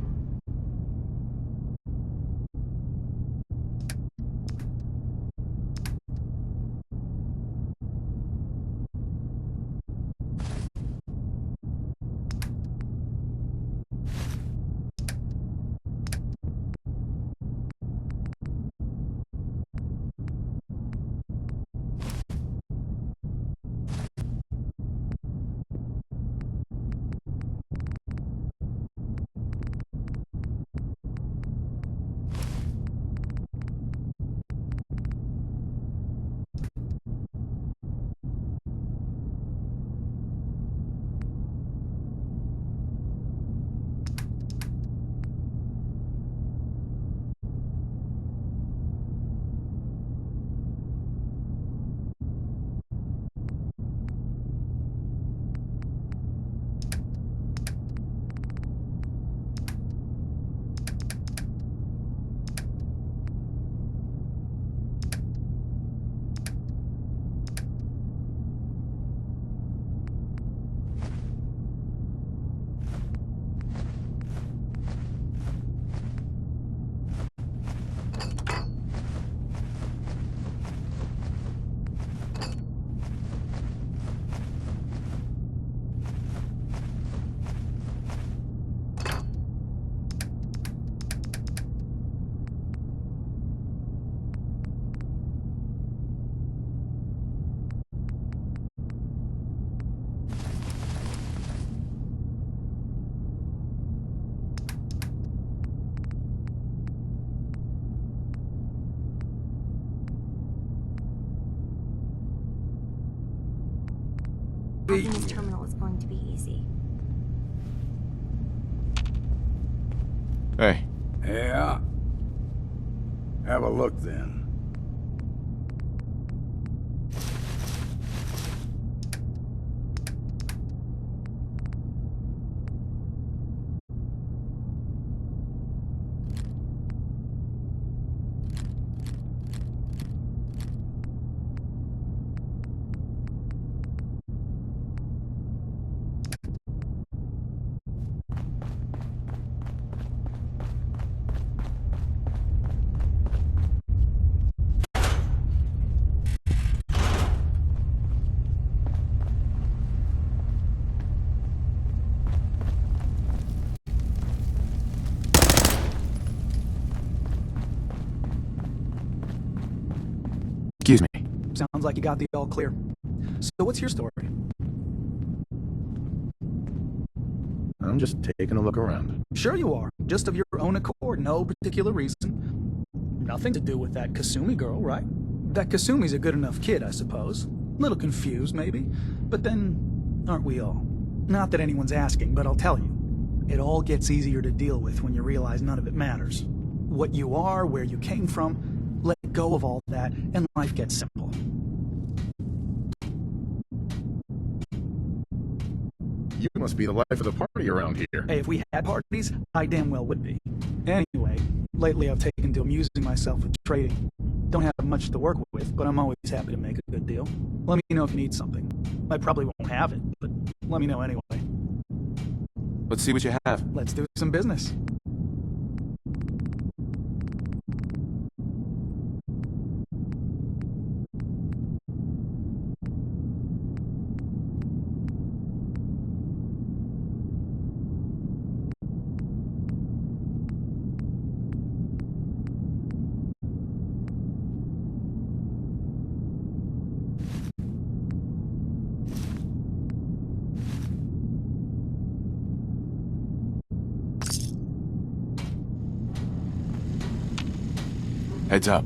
[SPEAKER 5] Hacking this terminal is going to be easy.
[SPEAKER 2] Hey.
[SPEAKER 12] Yeah? Have a look then.
[SPEAKER 17] Sounds like you got the all clear. So what's your story?
[SPEAKER 2] I'm just taking a look around.
[SPEAKER 17] Sure you are. Just of your own accord, no particular reason. Nothing to do with that Kasumi girl, right? That Kasumi's a good enough kid, I suppose. Little confused, maybe. But then, aren't we all? Not that anyone's asking, but I'll tell you. It all gets easier to deal with when you realize none of it matters. What you are, where you came from, let go of all that, and life gets simple.
[SPEAKER 2] You must be the life of the party around here.
[SPEAKER 17] Hey, if we had parties, I damn well would be. Anyway, lately I've taken to amusing myself with trading. Don't have much to work with, but I'm always happy to make a good deal. Let me know if you need something. I probably won't have it, but let me know anyway.
[SPEAKER 2] Let's see what you have.
[SPEAKER 17] Let's do some business.
[SPEAKER 2] Heads up.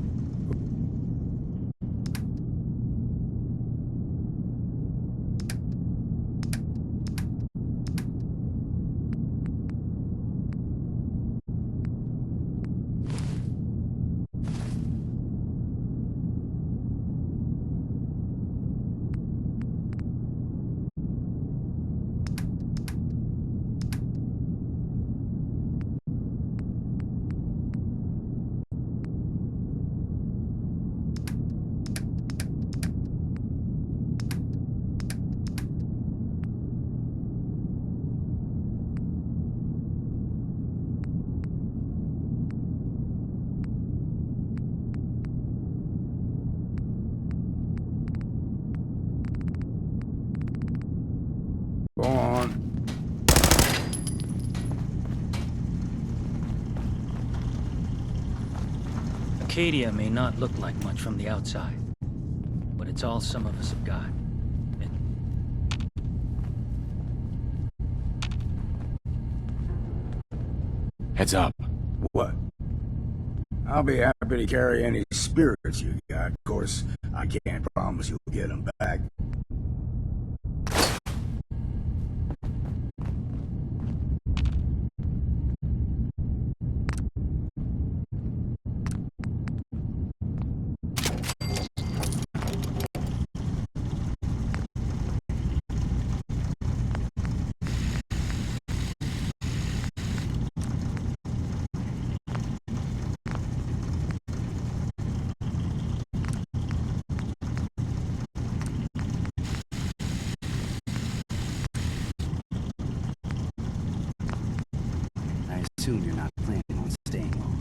[SPEAKER 12] Go on.
[SPEAKER 18] Acadia may not look like much from the outside, but it's all some of us have got.
[SPEAKER 2] Heads up.
[SPEAKER 12] What? I'll be happy to carry any spirits you got. Of course, I can't promise you'll get them back.
[SPEAKER 19] I assume you're not planning on staying long.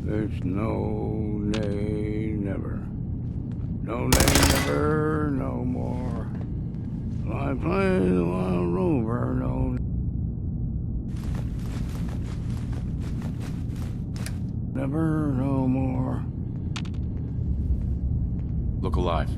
[SPEAKER 12] There's no nay, never. No nay, never, no more. I play the wild rover, no. Never, no more.
[SPEAKER 2] Look alive.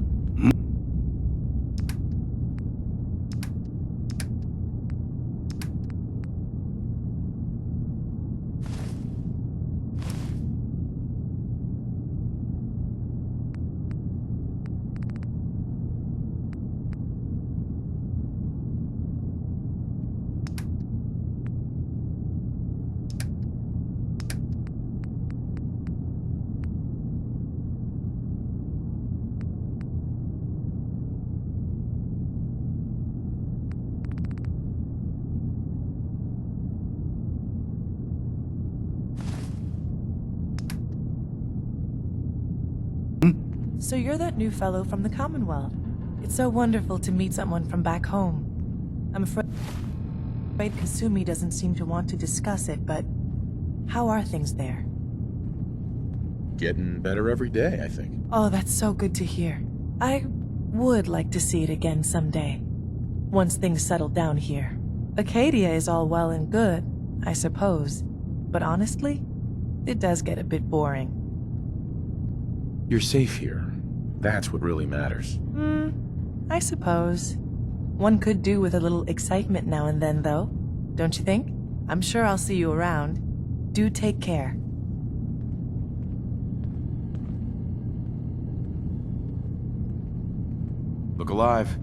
[SPEAKER 6] So you're that new fellow from the Commonwealth. It's so wonderful to meet someone from back home. I'm afraid Kasumi doesn't seem to want to discuss it, but how are things there?
[SPEAKER 2] Getting better every day, I think.
[SPEAKER 6] Oh, that's so good to hear. I would like to see it again someday. Once things settle down here. Acadia is all well and good, I suppose. But honestly, it does get a bit boring.
[SPEAKER 2] You're safe here. That's what really matters.
[SPEAKER 6] I suppose. One could do with a little excitement now and then, though. Don't you think? I'm sure I'll see you around. Do take care.
[SPEAKER 2] Look alive.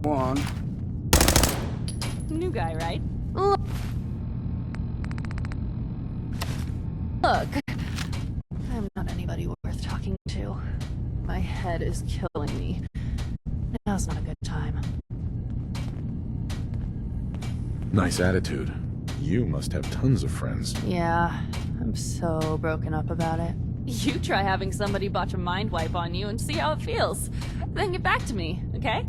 [SPEAKER 12] One.
[SPEAKER 11] New guy, right?
[SPEAKER 1] Look, I'm not anybody worth talking to. My head is killing me. Now's not a good time.
[SPEAKER 2] Nice attitude. You must have tons of friends.
[SPEAKER 1] Yeah, I'm so broken up about it.
[SPEAKER 11] You try having somebody botch a mind wipe on you and see how it feels. Then get back to me, okay?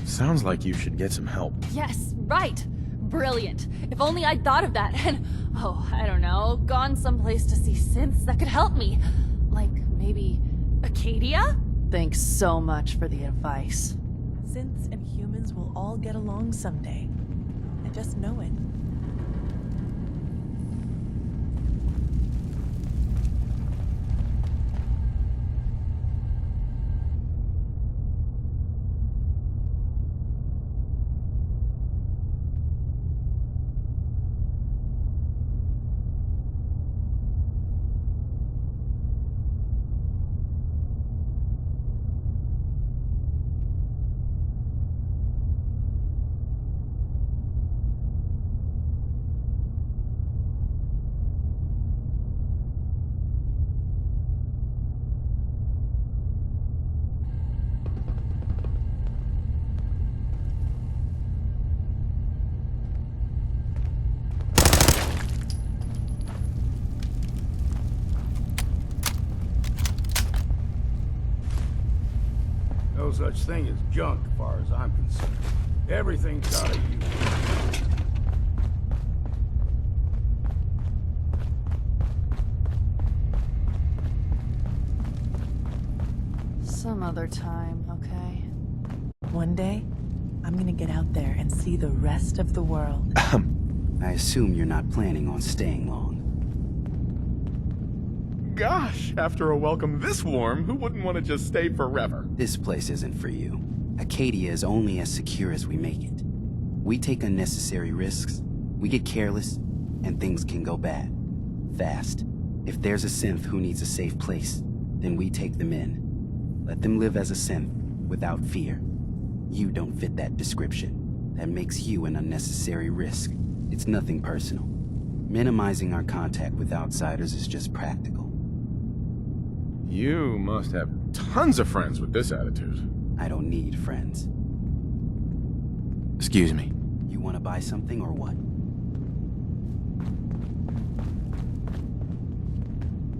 [SPEAKER 2] Sounds like you should get some help.
[SPEAKER 11] Yes, right. Brilliant. If only I'd thought of that and, oh, I don't know, gone someplace to see synths that could help me. Like, maybe Acadia?
[SPEAKER 1] Thanks so much for the advice.
[SPEAKER 6] Synths and humans will all get along someday. I just know it.
[SPEAKER 12] such thing as junk, as far as I'm concerned. Everything's got a use.
[SPEAKER 11] Some other time, okay?
[SPEAKER 6] One day, I'm gonna get out there and see the rest of the world.
[SPEAKER 19] I assume you're not planning on staying long.
[SPEAKER 2] Gosh, after a welcome this warm, who wouldn't want to just stay forever?
[SPEAKER 19] This place isn't for you. Acadia is only as secure as we make it. We take unnecessary risks, we get careless, and things can go bad. Fast. If there's a synth who needs a safe place, then we take them in. Let them live as a synth, without fear. You don't fit that description. That makes you an unnecessary risk. It's nothing personal. Minimizing our contact with outsiders is just practical.
[SPEAKER 2] You must have tons of friends with this attitude.
[SPEAKER 19] I don't need friends.
[SPEAKER 2] Excuse me.
[SPEAKER 19] You want to buy something or what?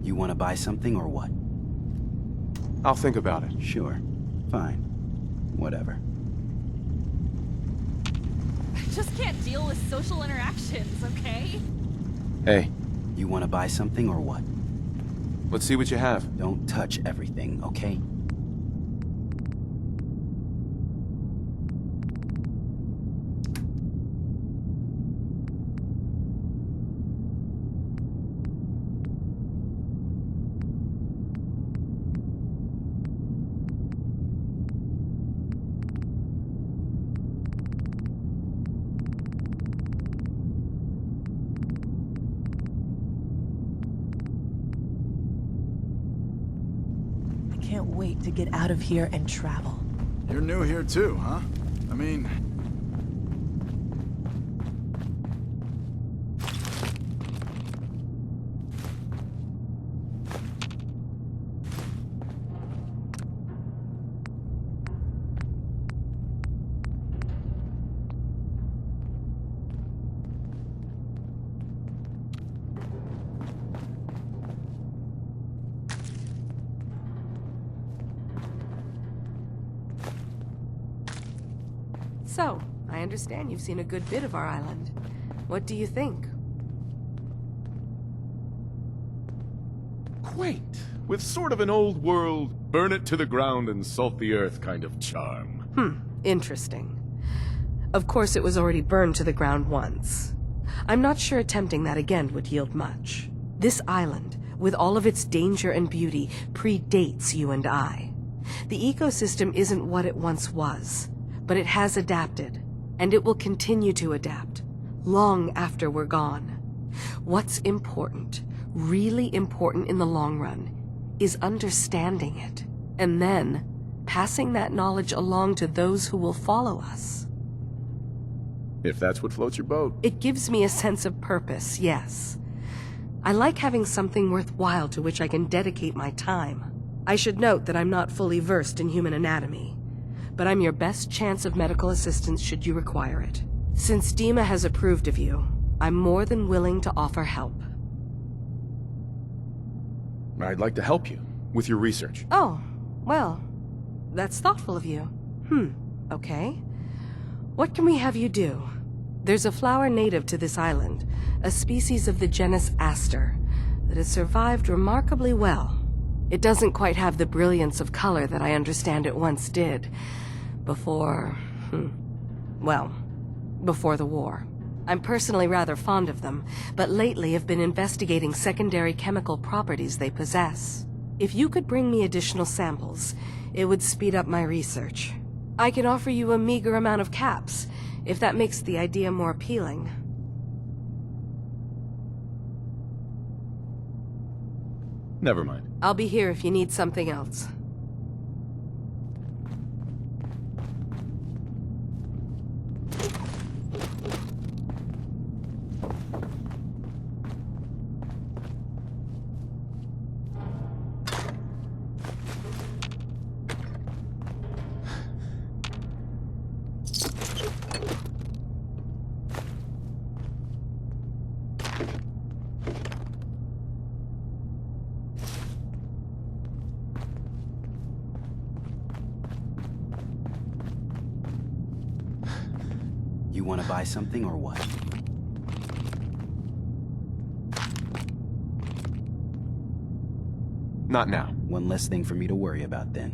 [SPEAKER 19] You want to buy something or what?
[SPEAKER 2] I'll think about it.
[SPEAKER 19] Sure. Fine. Whatever.
[SPEAKER 11] I just can't deal with social interactions, okay?
[SPEAKER 2] Hey.
[SPEAKER 19] You want to buy something or what?
[SPEAKER 2] Let's see what you have.
[SPEAKER 19] Don't touch everything, okay?
[SPEAKER 6] Can't wait to get out of here and travel.
[SPEAKER 20] You're new here too, huh? I mean...
[SPEAKER 21] So, I understand you've seen a good bit of our island. What do you think?
[SPEAKER 2] Quaint, with sort of an old world, burn it to the ground and salt the earth kind of charm.
[SPEAKER 21] Interesting. Of course, it was already burned to the ground once. I'm not sure attempting that again would yield much. This island, with all of its danger and beauty, predates you and I. The ecosystem isn't what it once was, but it has adapted, and it will continue to adapt, long after we're gone. What's important, really important in the long run, is understanding it, and then passing that knowledge along to those who will follow us.
[SPEAKER 2] If that's what floats your boat.
[SPEAKER 21] It gives me a sense of purpose, yes. I like having something worthwhile to which I can dedicate my time. I should note that I'm not fully versed in human anatomy, but I'm your best chance of medical assistance should you require it. Since Dima has approved of you, I'm more than willing to offer help.
[SPEAKER 2] I'd like to help you with your research.
[SPEAKER 21] Oh, well, that's thoughtful of you. Okay. What can we have you do? There's a flower native to this island, a species of the genus Aster, that has survived remarkably well. It doesn't quite have the brilliance of color that I understand it once did. Before the war. I'm personally rather fond of them, but lately have been investigating secondary chemical properties they possess. If you could bring me additional samples, it would speed up my research. I can offer you a meager amount of caps, if that makes the idea more appealing.
[SPEAKER 2] Never mind.
[SPEAKER 21] I'll be here if you need something else.
[SPEAKER 19] You want to buy something or what?
[SPEAKER 2] Not now.
[SPEAKER 19] One less thing for me to worry about then.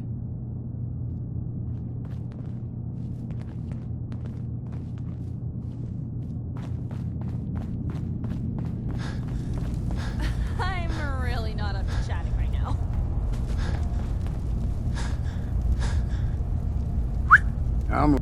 [SPEAKER 11] I'm really not up to chatting right now.
[SPEAKER 12] I'm...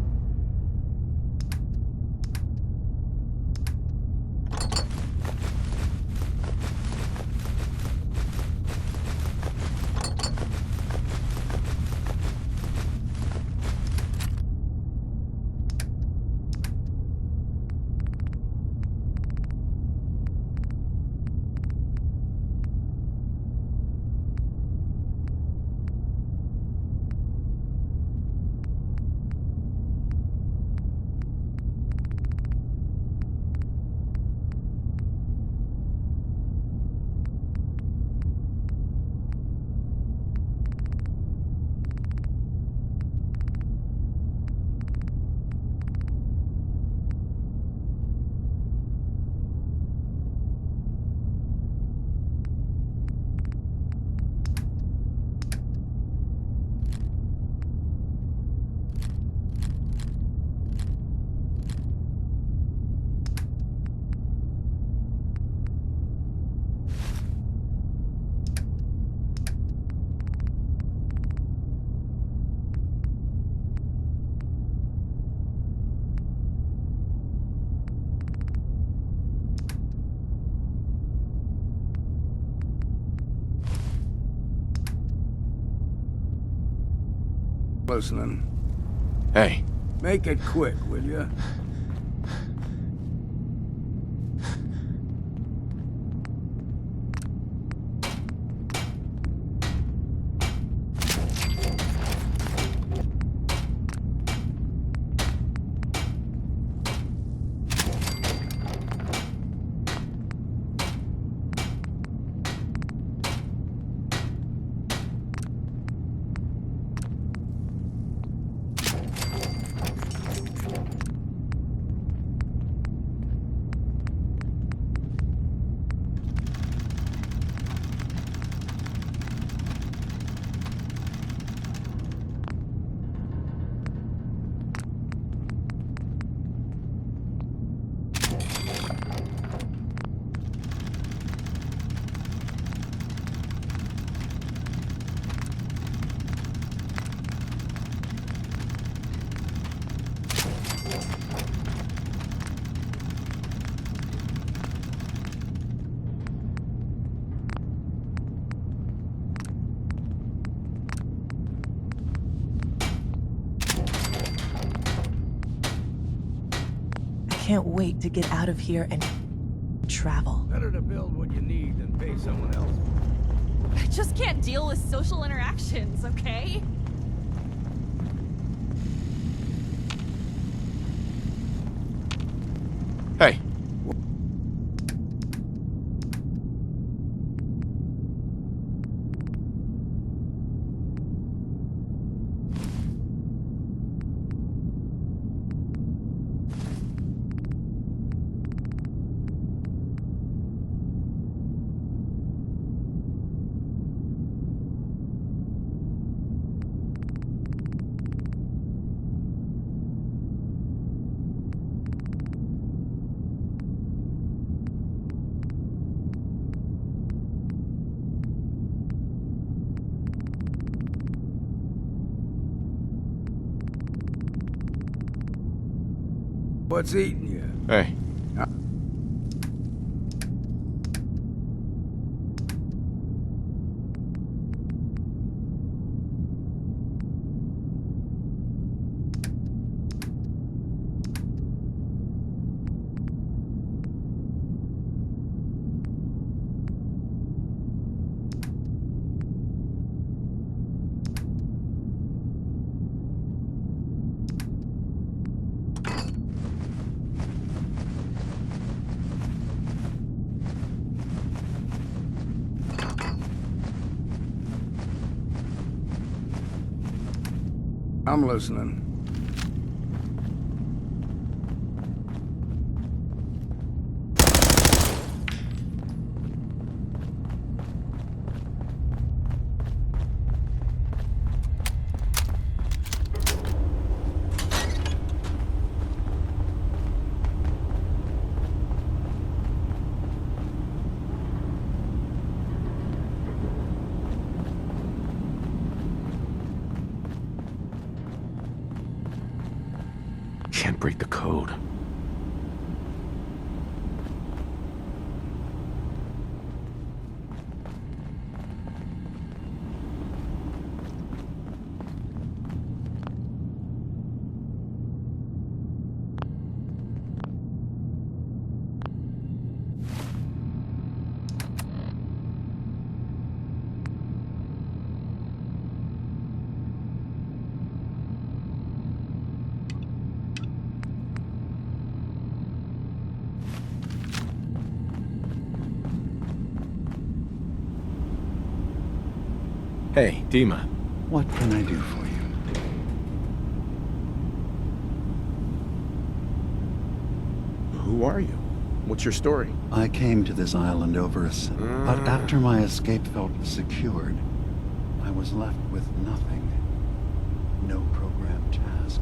[SPEAKER 12] listening.
[SPEAKER 2] Hey.
[SPEAKER 12] Make it quick, will you?
[SPEAKER 6] I can't wait to get out of here and travel.
[SPEAKER 12] Better to build what you need than pay someone else.
[SPEAKER 11] I just can't deal with social interactions, okay?
[SPEAKER 2] Hey.
[SPEAKER 12] What's eating you?
[SPEAKER 2] Hey.
[SPEAKER 12] I'm listening.
[SPEAKER 2] can't break the code. Hey, Dima.
[SPEAKER 14] What can I do for you?
[SPEAKER 2] Who are you? What's your story?
[SPEAKER 14] I came to this island over a sin, but after my escape felt secured, I was left with nothing. No programmed task.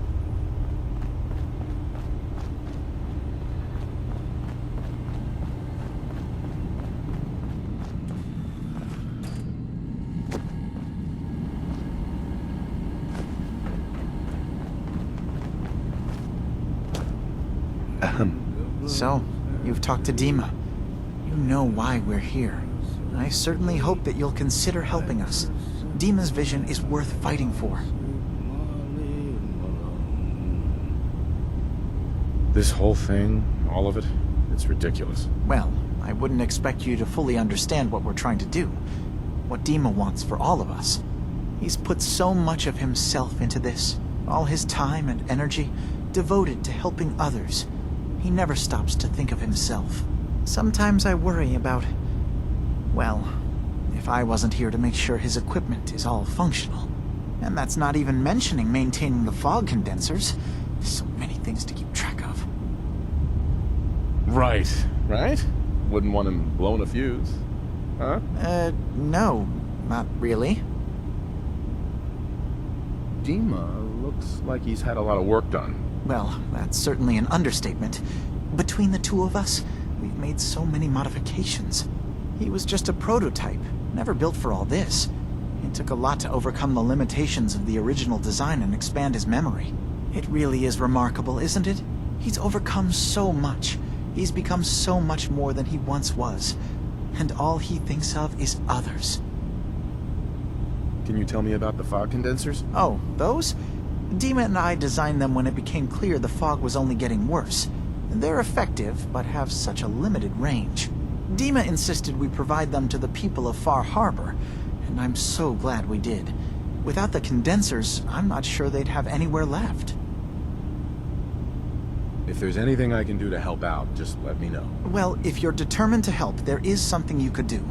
[SPEAKER 15] So, you've talked to Dima. You know why we're here. I certainly hope that you'll consider helping us. Dima's vision is worth fighting for.
[SPEAKER 2] This whole thing, all of it, it's ridiculous.
[SPEAKER 15] Well, I wouldn't expect you to fully understand what we're trying to do. What Dima wants for all of us. He's put so much of himself into this. All his time and energy devoted to helping others. He never stops to think of himself. Sometimes I worry about... well, if I wasn't here to make sure his equipment is all functional. And that's not even mentioning maintaining the fog condensers. So many things to keep track of.
[SPEAKER 2] Right. Wouldn't want him blowing a fuse. Huh?
[SPEAKER 15] No, not really.
[SPEAKER 2] Dima looks like he's had a lot of work done.
[SPEAKER 15] Well, that's certainly an understatement. Between the two of us, we've made so many modifications. He was just a prototype, never built for all this. It took a lot to overcome the limitations of the original design and expand his memory. It really is remarkable, isn't it? He's overcome so much. He's become so much more than he once was. And all he thinks of is others.
[SPEAKER 2] Can you tell me about the fog condensers?
[SPEAKER 15] Oh, those? Dima and I designed them when it became clear the fog was only getting worse. They're effective, but have such a limited range. Dima insisted we provide them to the people of Far Harbor, and I'm so glad we did. Without the condensers, I'm not sure they'd have anywhere left.
[SPEAKER 2] If there's anything I can do to help out, just let me know.
[SPEAKER 15] Well, if you're determined to help, there is something you could do.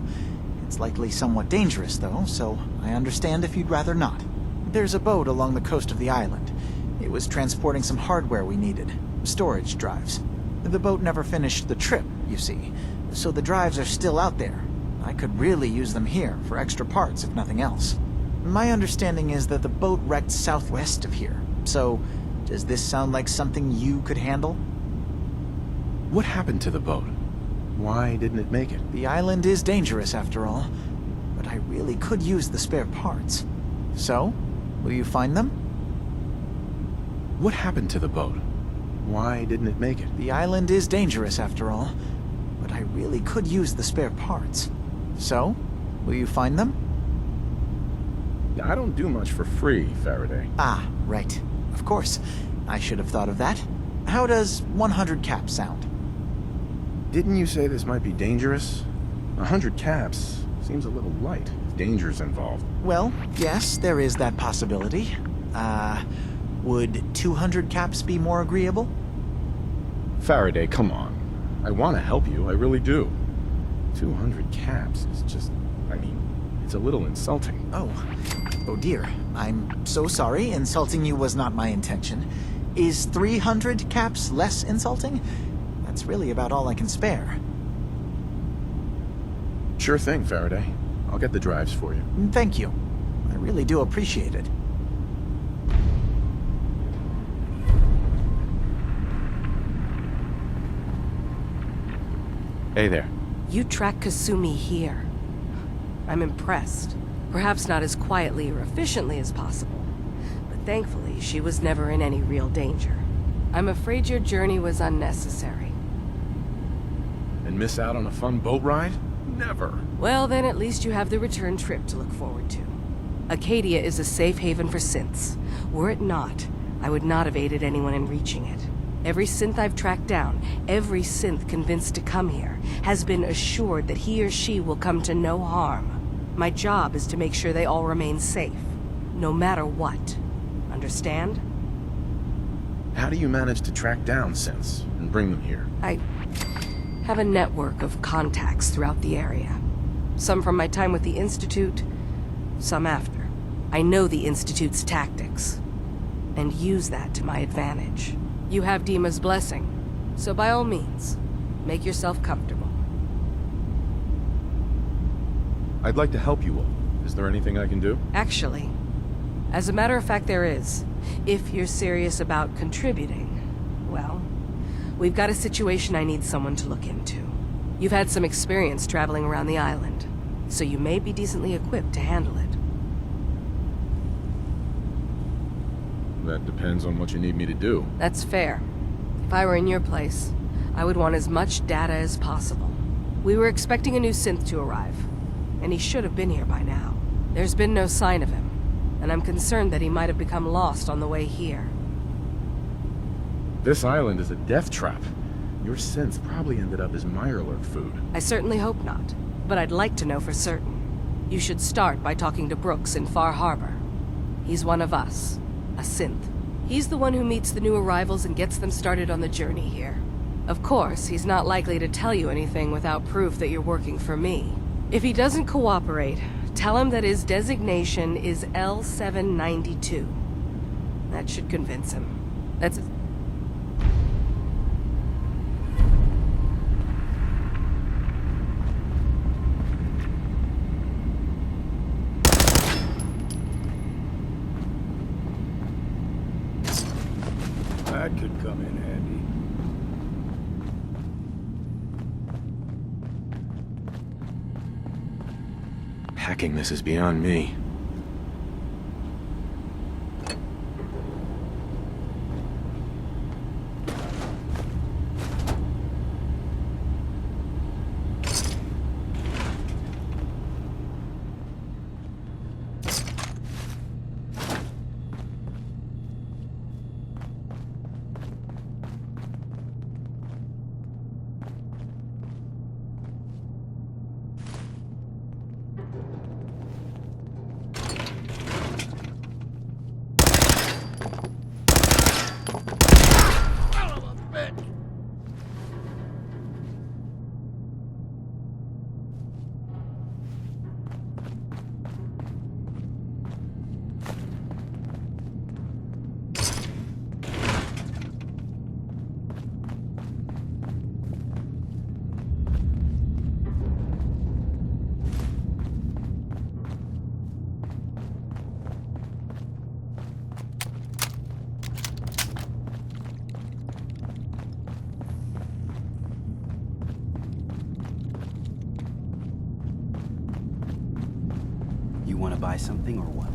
[SPEAKER 15] It's likely somewhat dangerous, though, so I understand if you'd rather not. There's a boat along the coast of the island. It was transporting some hardware we needed. Storage drives. The boat never finished the trip, you see, so the drives are still out there. I could really use them here for extra parts, if nothing else. My understanding is that the boat wrecked southwest of here, so does this sound like something you could handle?
[SPEAKER 2] What happened to the boat? Why didn't it make it?
[SPEAKER 15] The island is dangerous, after all, but I really could use the spare parts. So, will you find them?
[SPEAKER 2] What happened to the boat? Why didn't it make it?
[SPEAKER 15] The island is dangerous, after all, but I really could use the spare parts. So, will you find them?
[SPEAKER 2] I don't do much for free, Faraday.
[SPEAKER 15] Ah, right. Of course. I should have thought of that. How does 100 caps sound?
[SPEAKER 2] Didn't you say this might be dangerous? 100 caps seems a little light if danger's involved.
[SPEAKER 15] Well, yes, there is that possibility. Would 200 caps be more agreeable?
[SPEAKER 2] Faraday, come on. I want to help you, I really do. 200 caps is just, it's a little insulting.
[SPEAKER 15] Oh dear. I'm so sorry. Insulting you was not my intention. Is 300 caps less insulting? That's really about all I can spare.
[SPEAKER 2] Sure thing, Faraday. I'll get the drives for you.
[SPEAKER 15] Thank you. I really do appreciate it.
[SPEAKER 2] Hey there.
[SPEAKER 21] You track Kasumi here. I'm impressed. Perhaps not as quietly or efficiently as possible, but thankfully she was never in any real danger. I'm afraid your journey was unnecessary.
[SPEAKER 2] And miss out on a fun boat ride? Never.
[SPEAKER 21] Well, then at least you have the return trip to look forward to. Acadia is a safe haven for synths. Were it not, I would not have aided anyone in reaching it. Every synth I've tracked down, every synth convinced to come here, has been assured that he or she will come to no harm. My job is to make sure they all remain safe, no matter what. Understand?
[SPEAKER 2] How do you manage to track down synths and bring them here?
[SPEAKER 21] I have a network of contacts throughout the area. Some from my time with the Institute, some after. I know the Institute's tactics, and use that to my advantage. You have Dima's blessing, so by all means, make yourself comfortable.
[SPEAKER 2] I'd like to help you all. Is there anything I can do?
[SPEAKER 21] Actually, as a matter of fact, there is. If you're serious about contributing, well, we've got a situation I need someone to look into. You've had some experience traveling around the island, so you may be decently equipped to handle it.
[SPEAKER 2] That depends on what you need me to do.
[SPEAKER 21] That's fair. If I were in your place, I would want as much data as possible. We were expecting a new synth to arrive, and he should have been here by now. There's been no sign of him, and I'm concerned that he might have become lost on the way here.
[SPEAKER 2] This island is a death trap. Your synths probably ended up as Mirelurk food.
[SPEAKER 21] I certainly hope not, but I'd like to know for certain. You should start by talking to Brooks in Far Harbor. He's one of us, a synth. He's the one who meets the new arrivals and gets them started on the journey here. Of course, he's not likely to tell you anything without proof that you're working for me. If he doesn't cooperate, tell him that his designation is L792. That should convince him. That's...
[SPEAKER 12] That could come in handy.
[SPEAKER 2] Hacking this is beyond me.
[SPEAKER 19] You want to buy something or what?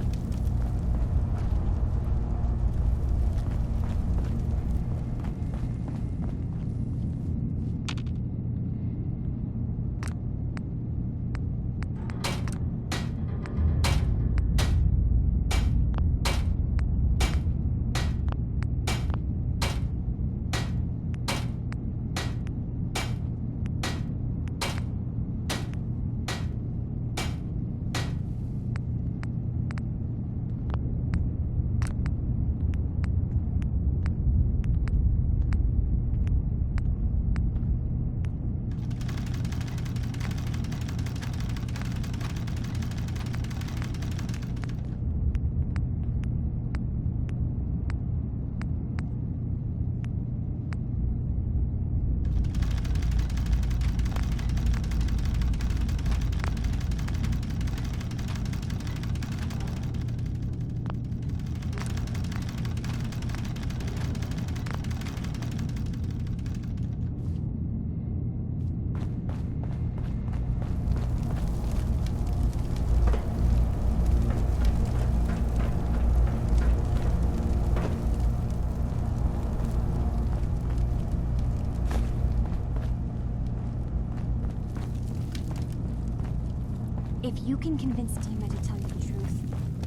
[SPEAKER 5] If you can convince Dima to tell you the truth,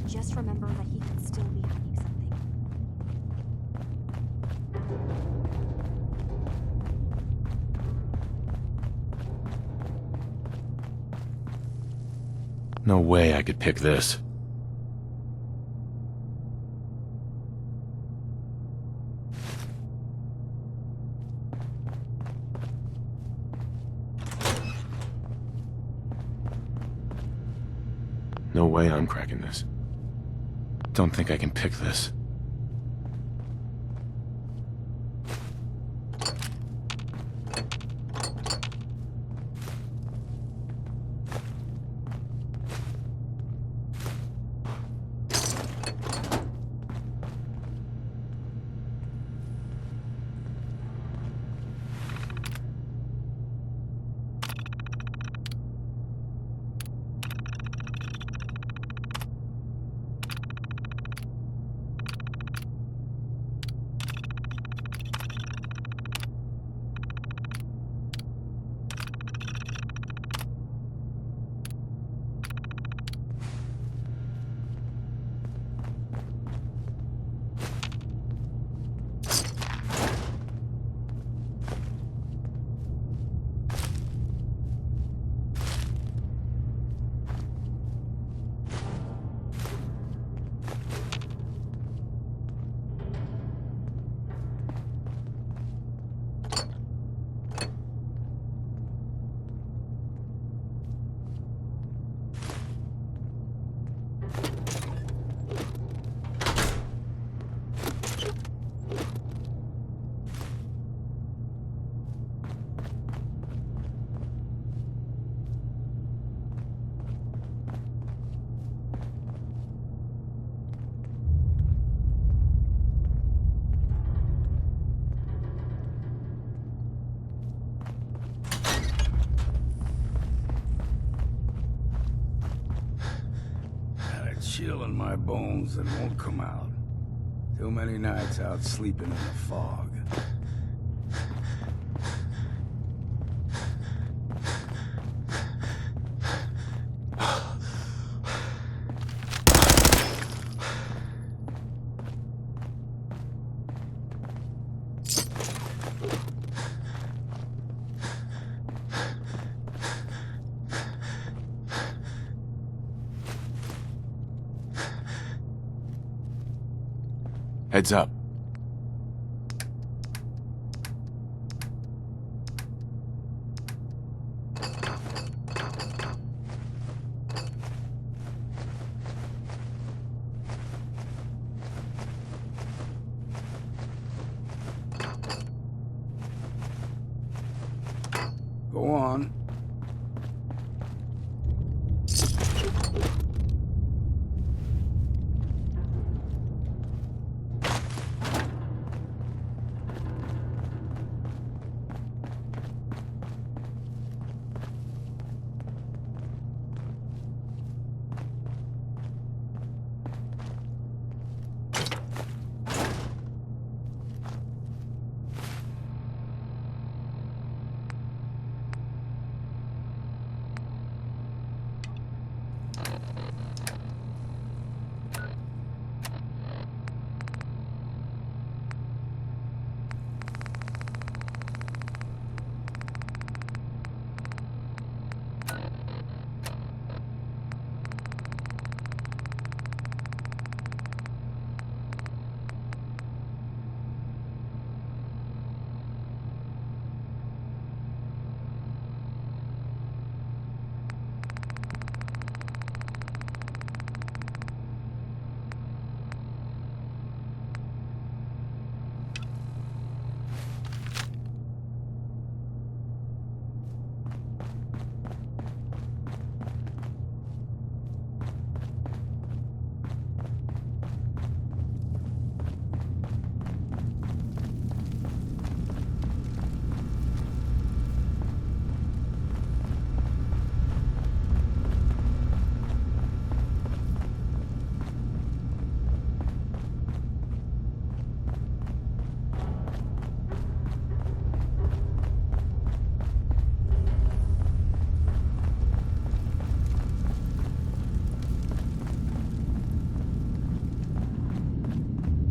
[SPEAKER 5] just remember that he could still be hiding something.
[SPEAKER 2] No way I could pick this. No way I'm cracking this. Don't think I can pick this.
[SPEAKER 12] Chill in my bones that won't come out. Too many nights out sleeping in the fog.
[SPEAKER 2] Heads up.
[SPEAKER 12] Go on.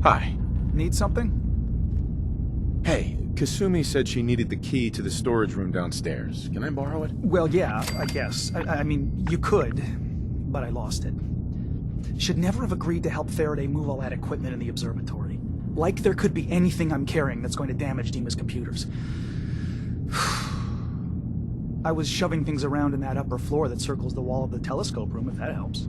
[SPEAKER 2] Hi.
[SPEAKER 17] Need something?
[SPEAKER 2] Hey, Kasumi said she needed the key to the storage room downstairs. Can I borrow it?
[SPEAKER 17] Well, yeah, I guess. I mean, you could, but I lost it. Should never have agreed to help Faraday move all that equipment in the observatory. Like there could be anything I'm carrying that's going to damage Dima's computers. I was shoving things around in that upper floor that circles the wall of the telescope room, if that helps.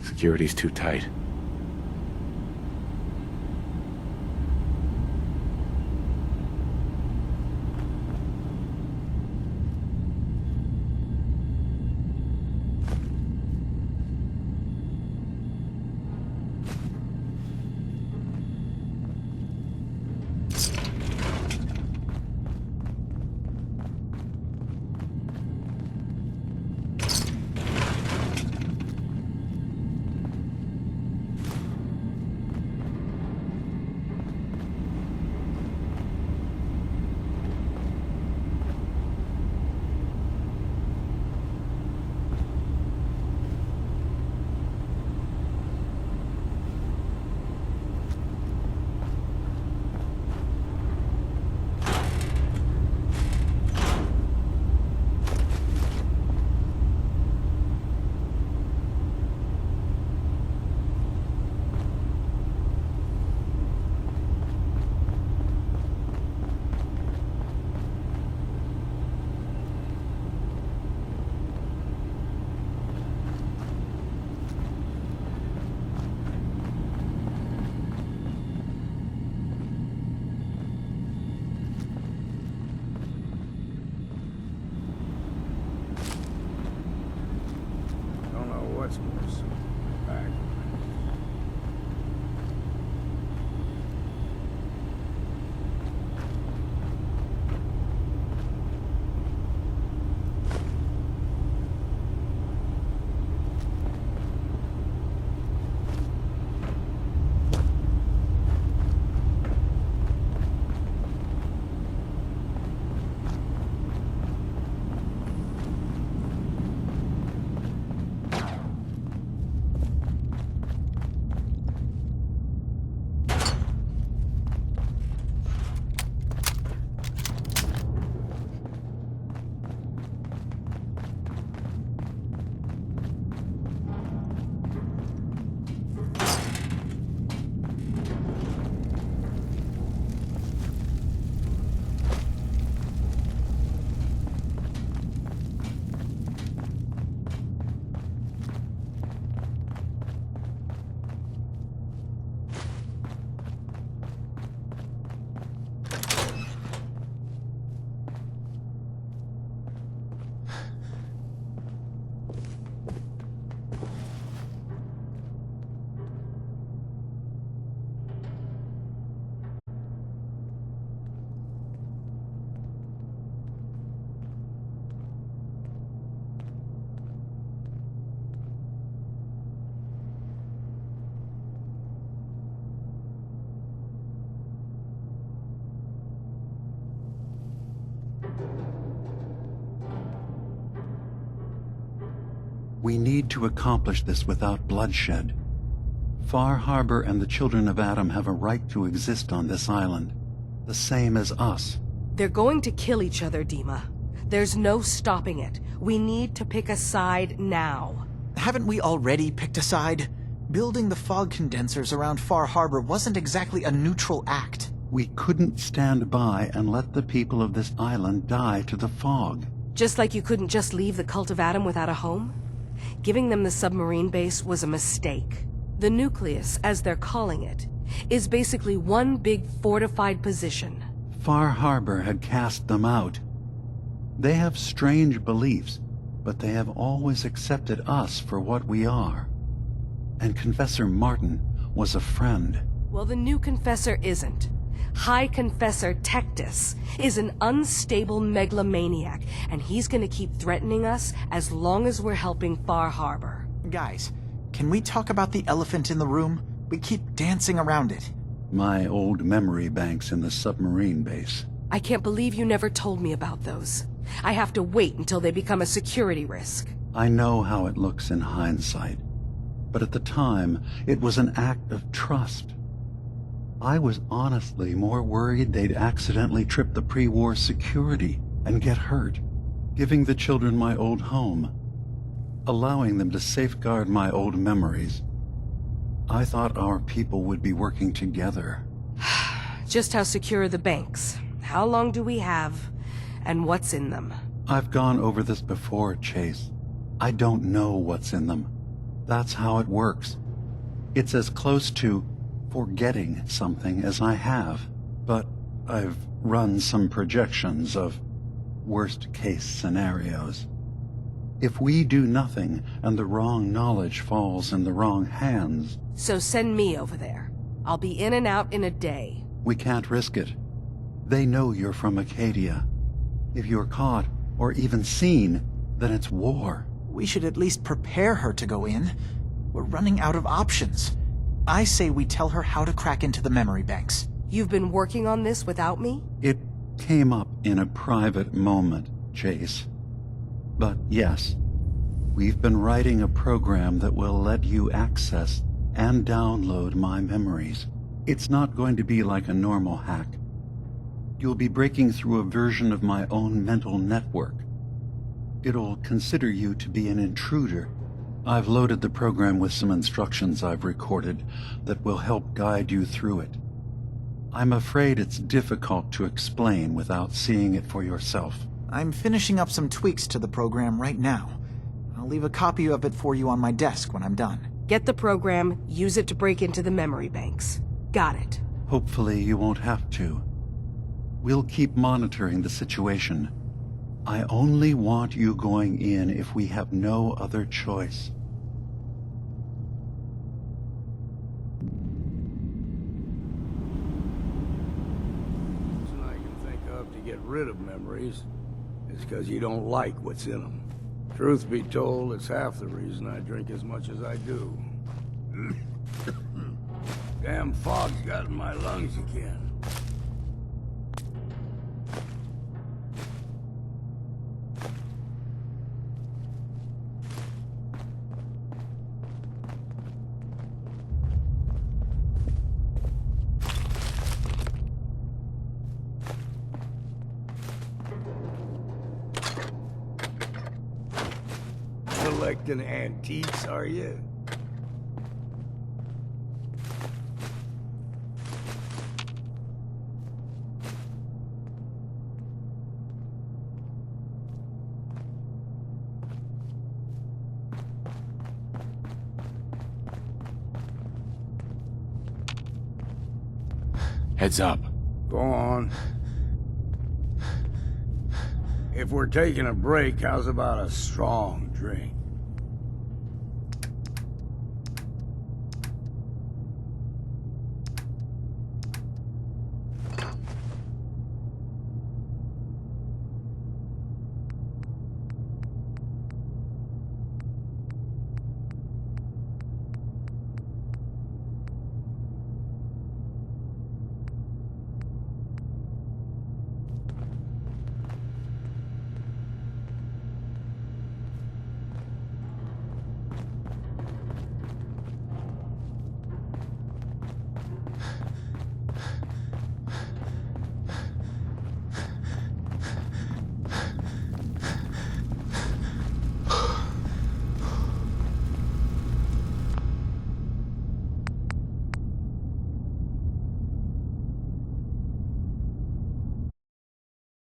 [SPEAKER 2] Security's too tight.
[SPEAKER 12] Don't know what's worse. Back.
[SPEAKER 14] We need to accomplish this without bloodshed. Far Harbor and the children of Adam have a right to exist on this island, the same as us.
[SPEAKER 21] They're going to kill each other, Dima. There's no stopping it. We need to pick a side now.
[SPEAKER 15] Haven't we already picked a side? Building the fog condensers around Far Harbor wasn't exactly a neutral act.
[SPEAKER 14] We couldn't stand by and let the people of this island die to the fog.
[SPEAKER 21] Just like you couldn't just leave the Cult of Adam without a home? Giving them the submarine base was a mistake. The nucleus, as they're calling it, is basically one big fortified position.
[SPEAKER 14] Far Harbor had cast them out. They have strange beliefs, but they have always accepted us for what we are. And Confessor Martin was a friend.
[SPEAKER 21] Well, the new Confessor isn't. High Confessor Tectus is an unstable megalomaniac, and he's gonna keep threatening us as long as we're helping Far Harbor.
[SPEAKER 15] Guys, can we talk about the elephant in the room? We keep dancing around it.
[SPEAKER 14] My old memory banks in the submarine base.
[SPEAKER 21] I can't believe you never told me about those. I have to wait until they become a security risk.
[SPEAKER 14] I know how it looks in hindsight, but at the time, it was an act of trust. I was honestly more worried they'd accidentally trip the pre-war security and get hurt, giving the children my old home, allowing them to safeguard my old memories. I thought our people would be working together.
[SPEAKER 21] Just how secure are the banks? How long do we have? And what's in them?
[SPEAKER 14] I've gone over this before, Chase. I don't know what's in them. That's how it works. It's as close to forgetting something as I have, but I've run some projections of worst-case scenarios. If we do nothing and the wrong knowledge falls in the wrong hands...
[SPEAKER 21] So send me over there. I'll be in and out in a day.
[SPEAKER 14] We can't risk it. They know you're from Acadia. If you're caught, or even seen, then it's war.
[SPEAKER 15] We should at least prepare her to go in. We're running out of options. I say we tell her how to crack into the memory banks.
[SPEAKER 21] You've been working on this without me?
[SPEAKER 14] It came up in a private moment, Chase. But yes, we've been writing a program that will let you access and download my memories. It's not going to be like a normal hack. You'll be breaking through a version of my own mental network. It'll consider you to be an intruder. I've loaded the program with some instructions I've recorded that will help guide you through it. I'm afraid it's difficult to explain without seeing it for yourself.
[SPEAKER 15] I'm finishing up some tweaks to the program right now. I'll leave a copy of it for you on my desk when I'm done.
[SPEAKER 21] Get the program, use it to break into the memory banks. Got it.
[SPEAKER 14] Hopefully you won't have to. We'll keep monitoring the situation. I only want you going in if we have no other choice.
[SPEAKER 12] The reason I can think of to get rid of memories is because you don't like what's in them. Truth be told, it's half the reason I drink as much as I do. Damn fog's got in my lungs again. Collecting antiques, are you?
[SPEAKER 2] Heads up.
[SPEAKER 12] Go on. If we're taking a break, how's about a strong drink?